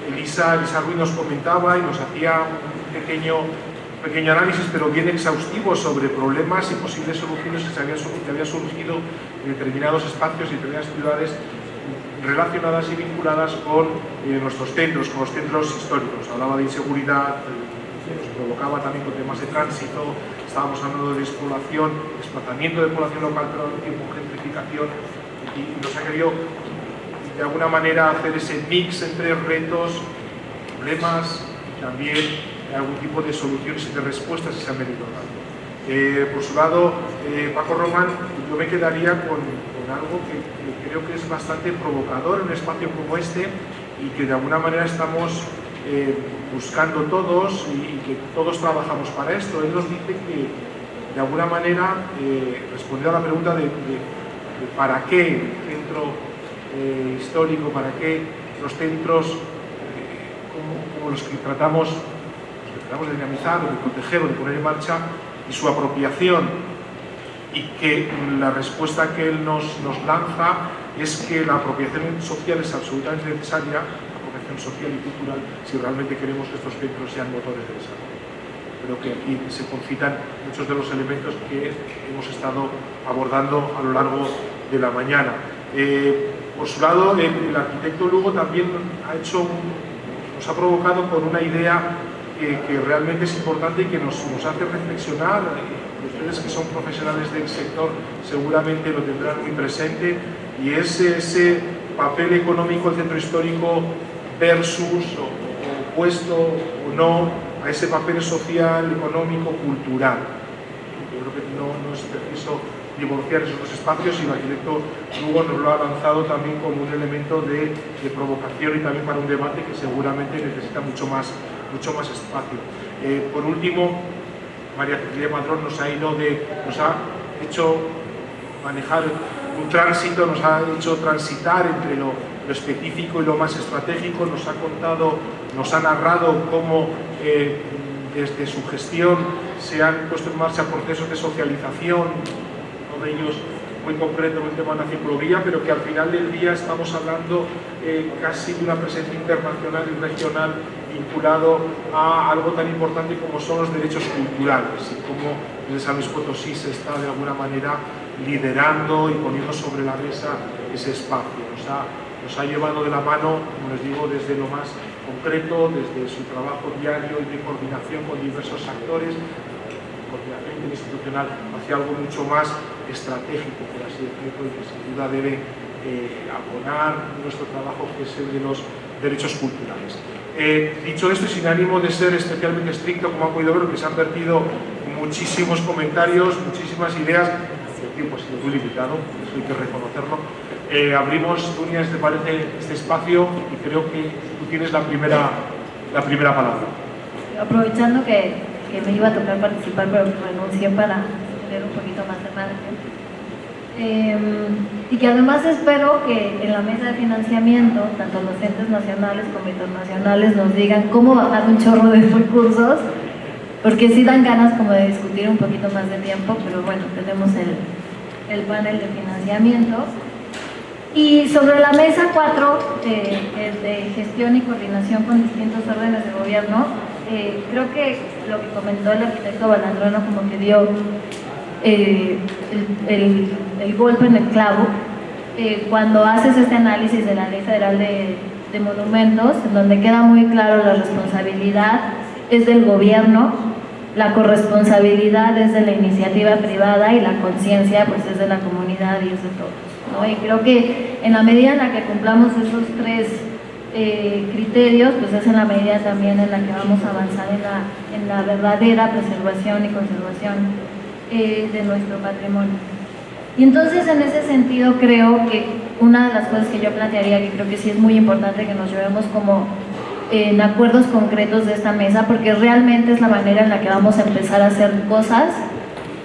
[SPEAKER 2] Elisa Ruiz nos comentaba y nos hacía un pequeño análisis, pero bien exhaustivo, sobre problemas y posibles soluciones que habían surgido en determinados espacios y determinadas ciudades relacionadas y vinculadas con nuestros centros, con los centros históricos. Hablaba de inseguridad, nos provocaba también con temas de tránsito, estábamos hablando de despoblación, desplazamiento de población local, pero al tiempo gentrificación, y nos ha querido de alguna manera hacer ese mix entre retos, problemas y también algún tipo de soluciones y de respuestas que se han venido dando. Por su lado, Paco Román, yo me quedaría con algo que creo que es bastante provocador en un espacio como este y que de alguna manera estamos buscando todos y que todos trabajamos para esto. Él nos dice que de alguna manera, respondiendo a la pregunta de para qué el centro histórico, para qué los centros como los que tratamos de dinamizar o de proteger o de poner en marcha, y su apropiación, y que la respuesta que él nos lanza es que la apropiación social es absolutamente necesaria, la apropiación social y cultural, si realmente queremos que estos centros sean motores de desarrollo. Creo que aquí se concitan muchos de los elementos que hemos estado abordando a lo largo de la mañana. Por su lado, el arquitecto Lugo también nos ha provocado con una idea que realmente es importante y que nos hace reflexionar. Ustedes que son profesionales del sector seguramente lo tendrán muy presente, y es ese papel económico del centro histórico versus o opuesto o no a ese papel social, económico, cultural. Yo creo que no es preciso divorciar esos dos espacios, y el arquitecto Lugo nos lo ha lanzado también como un elemento de provocación y también para un debate que seguramente necesita mucho más espacio. Por último, María Cecilia Padrón nos ha hecho manejar un tránsito, nos ha hecho transitar entre lo específico y lo más estratégico, nos ha narrado cómo desde su gestión se han puesto en marcha procesos de socialización, uno de ellos muy concreto en el tema de la ciclovía, pero que al final del día estamos hablando casi de una presencia internacional y regional vinculado a algo tan importante como son los derechos culturales, y cómo desde San Luis Potosí se está de alguna manera liderando y poniendo sobre la mesa ese espacio. Nos ha llevado de la mano, como les digo, desde lo más concreto, desde su trabajo diario y de coordinación con diversos actores, coordinación interinstitucional, hacia algo mucho más estratégico, por así decirlo, y que sin duda debe abonar nuestro trabajo, que es el de los derechos culturales. Dicho esto, y sin ánimo de ser especialmente estricto, como han podido ver, que se han vertido muchísimos comentarios, muchísimas ideas. El tiempo ha sido muy limitado, eso hay que reconocerlo. Abrimos, Dunia, ¿te parece este espacio? Y creo que tú tienes la primera palabra.
[SPEAKER 9] Aprovechando que me iba a tocar participar, pero renuncié para tener un poquito más de margen. Y que además espero que en la mesa de financiamiento, tanto los entes nacionales como internacionales, nos digan cómo bajar un chorro de recursos, porque sí dan ganas como de discutir un poquito más de tiempo, pero bueno, tenemos el panel de financiamiento. Y sobre la mesa 4, de gestión y coordinación con distintos órdenes de gobierno, creo que lo que comentó el arquitecto Balandrón como que dio el golpe en el clavo, cuando haces este análisis de la Ley Federal de Monumentos, en donde queda muy claro la responsabilidad es del gobierno, la corresponsabilidad es de la iniciativa privada y la conciencia pues es de la comunidad y es de todos, ¿no? Y creo que en la medida en la que cumplamos esos tres criterios, pues es en la medida también en la que vamos a avanzar en la verdadera preservación y conservación de nuestro patrimonio. Y entonces en ese sentido creo que una de las cosas que yo plantearía, que creo que sí es muy importante que nos llevemos como en acuerdos concretos de esta mesa, porque realmente es la manera en la que vamos a empezar a hacer cosas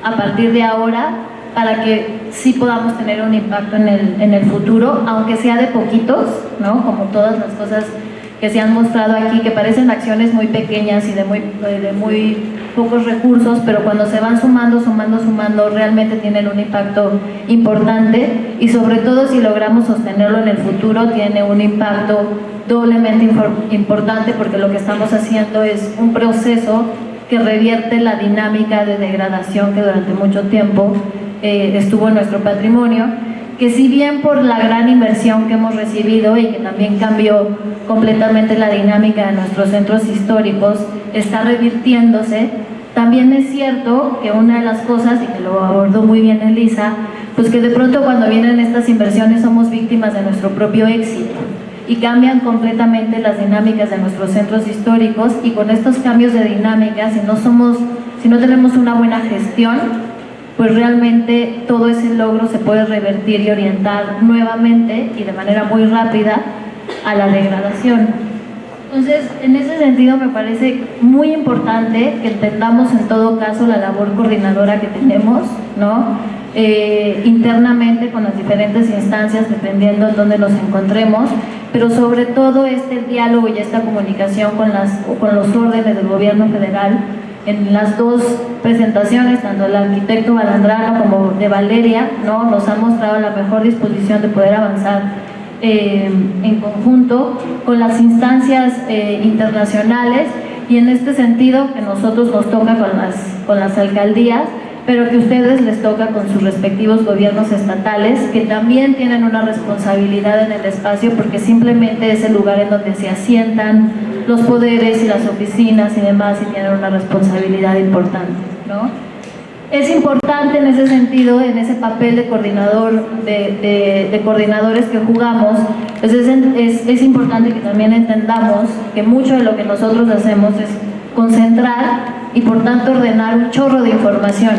[SPEAKER 9] a partir de ahora para que sí podamos tener un impacto en el futuro, aunque sea de poquitos, ¿no? Como todas las cosas que se han mostrado aquí, que parecen acciones muy pequeñas y de muy pocos recursos, pero cuando se van sumando, realmente tienen un impacto importante, y sobre todo si logramos sostenerlo en el futuro, tiene un impacto doblemente importante, porque lo que estamos haciendo es un proceso que revierte la dinámica de degradación que durante mucho tiempo estuvo en nuestro patrimonio, que si bien por la gran inversión que hemos recibido y que también cambió completamente la dinámica de nuestros centros históricos, está revirtiéndose, también es cierto que una de las cosas, y que lo abordó muy bien Elisa, pues que de pronto cuando vienen estas inversiones somos víctimas de nuestro propio éxito y cambian completamente las dinámicas de nuestros centros históricos, y con estos cambios de dinámica, si no tenemos una buena gestión, pues realmente todo ese logro se puede revertir y orientar nuevamente y de manera muy rápida a la degradación. Entonces, en ese sentido me parece muy importante que entendamos en todo caso la labor coordinadora que tenemos, ¿no? Internamente con las diferentes instancias, dependiendo en dónde nos encontremos, pero sobre todo este diálogo y esta comunicación con los órdenes del gobierno federal. En las dos presentaciones, tanto el arquitecto Balandrano como de Valeria, ¿no? Nos han mostrado la mejor disposición de poder avanzar en conjunto con las instancias internacionales, y en este sentido que nosotros nos toca con las alcaldías, pero que a ustedes les toca con sus respectivos gobiernos estatales, que también tienen una responsabilidad en el espacio, porque simplemente es el lugar en donde se asientan los poderes y las oficinas y demás, y tienen una responsabilidad importante, ¿no? Es importante en ese sentido, en ese papel de coordinador, de coordinadores que jugamos, pues es importante que también entendamos que mucho de lo que nosotros hacemos es concentrar y por tanto ordenar un chorro de información,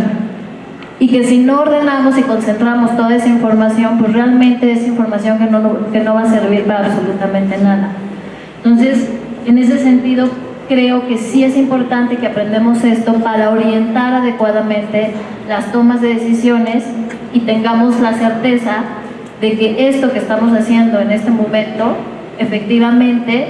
[SPEAKER 9] y que si no ordenamos y concentramos toda esa información, pues realmente es información que no va a servir para absolutamente nada. Entonces, en ese sentido, creo que sí es importante que aprendamos esto para orientar adecuadamente las tomas de decisiones y tengamos la certeza de que esto que estamos haciendo en este momento efectivamente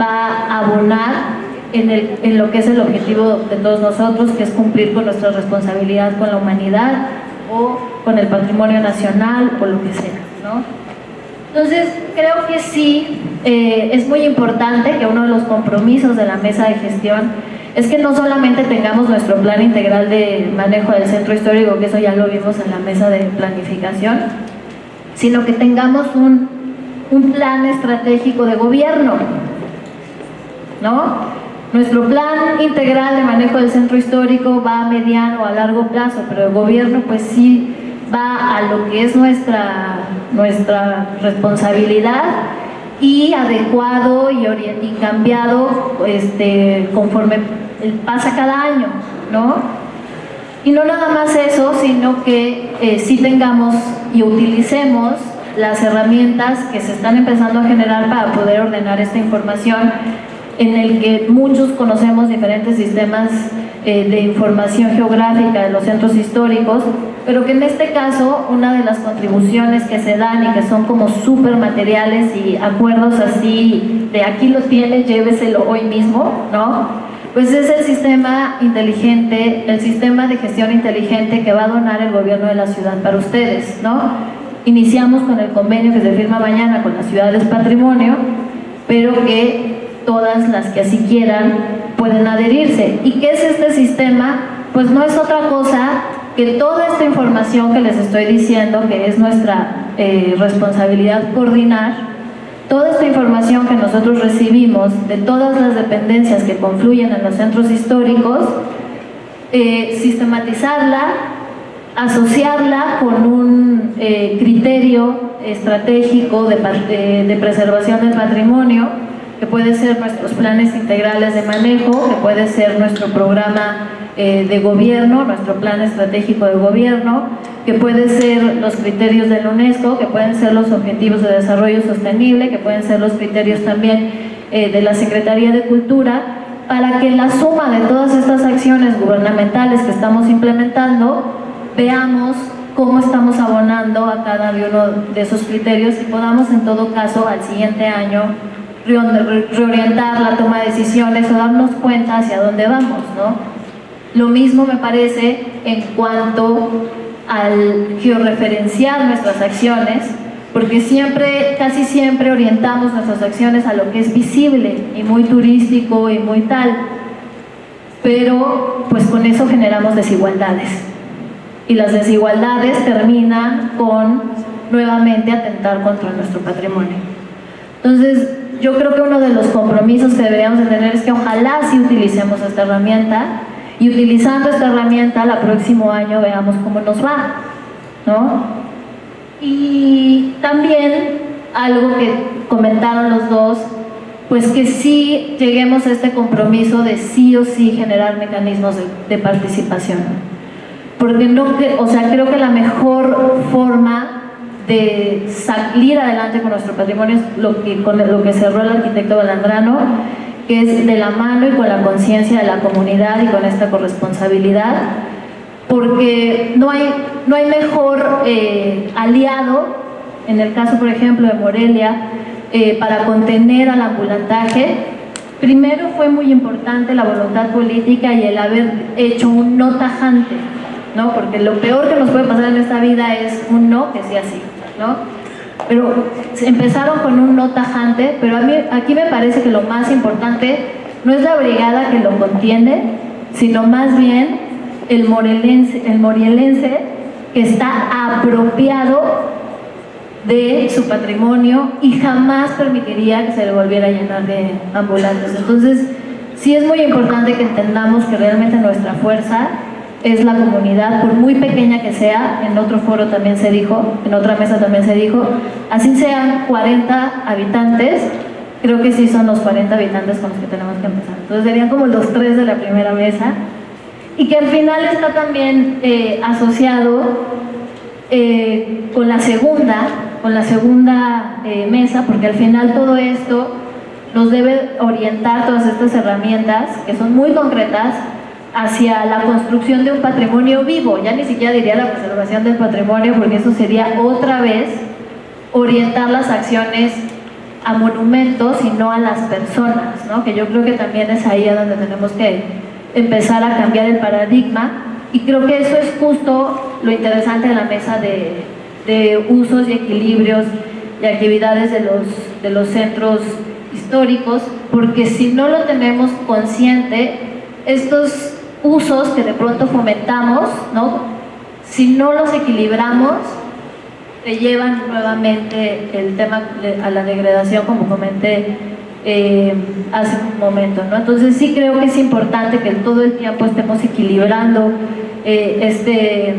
[SPEAKER 9] va a abonar en lo que es el objetivo de todos nosotros, que es cumplir con nuestra responsabilidad con la humanidad o con el patrimonio nacional o lo que sea, ¿no? Entonces, creo que sí es muy importante que uno de los compromisos de la mesa de gestión es que no solamente tengamos nuestro plan integral de manejo del centro histórico, que eso ya lo vimos en la mesa de planificación, sino que tengamos un plan estratégico de gobierno, ¿no? Nuestro plan integral de manejo del centro histórico va a mediano o a largo plazo, pero el gobierno pues sí va a lo que es nuestra responsabilidad y adecuado y cambiado conforme pasa cada año, ¿no? Y no nada más eso, sino que sí tengamos y utilicemos las herramientas que se están empezando a generar para poder ordenar esta información, en el que muchos conocemos diferentes sistemas de información geográfica de los centros históricos, pero que en este caso una de las contribuciones que se dan y que son como súper materiales y acuerdos así de aquí lo tiene, lléveselo hoy mismo, ¿no? Pues es el sistema inteligente, el sistema de gestión inteligente que va a donar el gobierno de la ciudad para ustedes, ¿no? Iniciamos con el convenio que se firma mañana con las ciudades patrimonio, pero que todas las que así quieran pueden adherirse. ¿Y qué es este sistema? Pues no es otra cosa que toda esta información que les estoy diciendo, que es nuestra responsabilidad coordinar, toda esta información que nosotros recibimos de todas las dependencias que confluyen en los centros históricos, sistematizarla, asociarla con un criterio estratégico de preservación del patrimonio, que puede ser nuestros planes integrales de manejo, que puede ser nuestro programa de gobierno, nuestro plan estratégico de gobierno, que puede ser los criterios de la UNESCO, que pueden ser los objetivos de desarrollo sostenible, que pueden ser los criterios también de la Secretaría de Cultura, para que en la suma de todas estas acciones gubernamentales que estamos implementando, veamos cómo estamos abonando a cada uno de esos criterios y podamos en todo caso al siguiente año reorientar la toma de decisiones o darnos cuenta hacia dónde vamos, ¿no? Lo mismo me parece en cuanto al georreferenciar nuestras acciones, porque casi siempre orientamos nuestras acciones a lo que es visible y muy turístico y muy tal, pero pues con eso generamos desigualdades y las desigualdades terminan con nuevamente atentar contra nuestro patrimonio. Entonces, yo creo que uno de los compromisos que deberíamos de tener es que ojalá sí utilicemos esta herramienta y utilizando esta herramienta el próximo año veamos cómo nos va, ¿no? Y también algo que comentaron los dos, pues que sí lleguemos a este compromiso de sí o sí generar mecanismos de participación, porque creo que la mejor forma de salir adelante con nuestro patrimonio es con lo que cerró el arquitecto Balandrano, que es de la mano y con la conciencia de la comunidad y con esta corresponsabilidad, porque no hay mejor aliado, en el caso por ejemplo de Morelia, para contener al ambulantaje. Primero fue muy importante la voluntad política y el haber hecho un no tajante, ¿no? Porque lo peor que nos puede pasar en esta vida es un no que sea así, ¿no? Pero empezaron con un no tajante, pero a mí aquí me parece que lo más importante no es la brigada que lo contiene, sino más bien el morelense que está apropiado de su patrimonio y jamás permitiría que se le volviera a llenar de ambulantes. Entonces, sí es muy importante que entendamos que realmente nuestra fuerza es la comunidad, por muy pequeña que sea. En otro foro también se dijo, en otra mesa también se dijo, así sean 40 habitantes, creo que sí son los 40 habitantes con los que tenemos que empezar. Entonces serían como los 3 de la primera mesa y que al final está también asociado con la segunda mesa, porque al final todo esto nos debe orientar, todas estas herramientas que son muy concretas, hacia la construcción de un patrimonio vivo. Ya ni siquiera diría la preservación del patrimonio, porque eso sería otra vez orientar las acciones a monumentos y no a las personas, ¿no? Que yo creo que también es ahí a donde tenemos que empezar a cambiar el paradigma, y creo que eso es justo lo interesante de la mesa de usos y equilibrios y actividades de los centros históricos, porque si no lo tenemos consciente, estos usos que de pronto fomentamos, ¿no? Si no los equilibramos, te llevan nuevamente el tema a la degradación, como comenté hace un momento, ¿no? Entonces sí creo que es importante que todo el tiempo estemos equilibrando este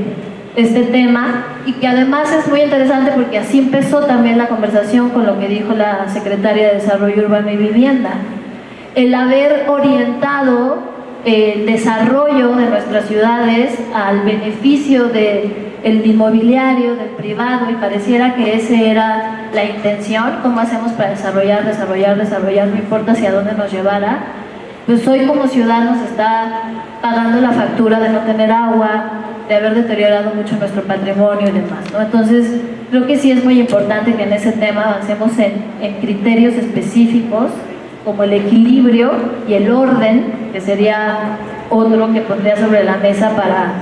[SPEAKER 9] tema, y que además es muy interesante porque así empezó también la conversación con lo que dijo la Secretaria de Desarrollo Urbano y Vivienda, el haber orientado el desarrollo de nuestras ciudades al beneficio del inmobiliario, del privado, y pareciera que esa era la intención. ¿Cómo hacemos para desarrollar, no importa hacia dónde nos llevara? Pues hoy como ciudadanos está pagando la factura de no tener agua, de haber deteriorado mucho nuestro patrimonio y demás, ¿no? Entonces creo que sí es muy importante que en ese tema avancemos en criterios específicos, como el equilibrio y el orden, que sería otro que pondría sobre la mesa para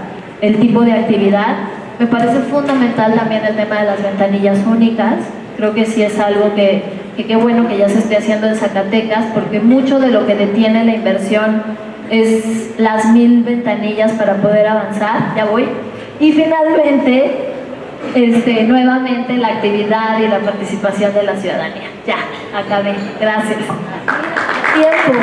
[SPEAKER 9] el tipo de actividad. Me parece fundamental también el tema de las ventanillas únicas. Creo que sí es algo que qué bueno que ya se esté haciendo en Zacatecas, porque mucho de lo que detiene la inversión es las 1000 ventanillas para poder avanzar. Ya voy. Y finalmente, nuevamente la actividad y la participación de la ciudadanía. Ya, acabé. Gracias. Tiempo.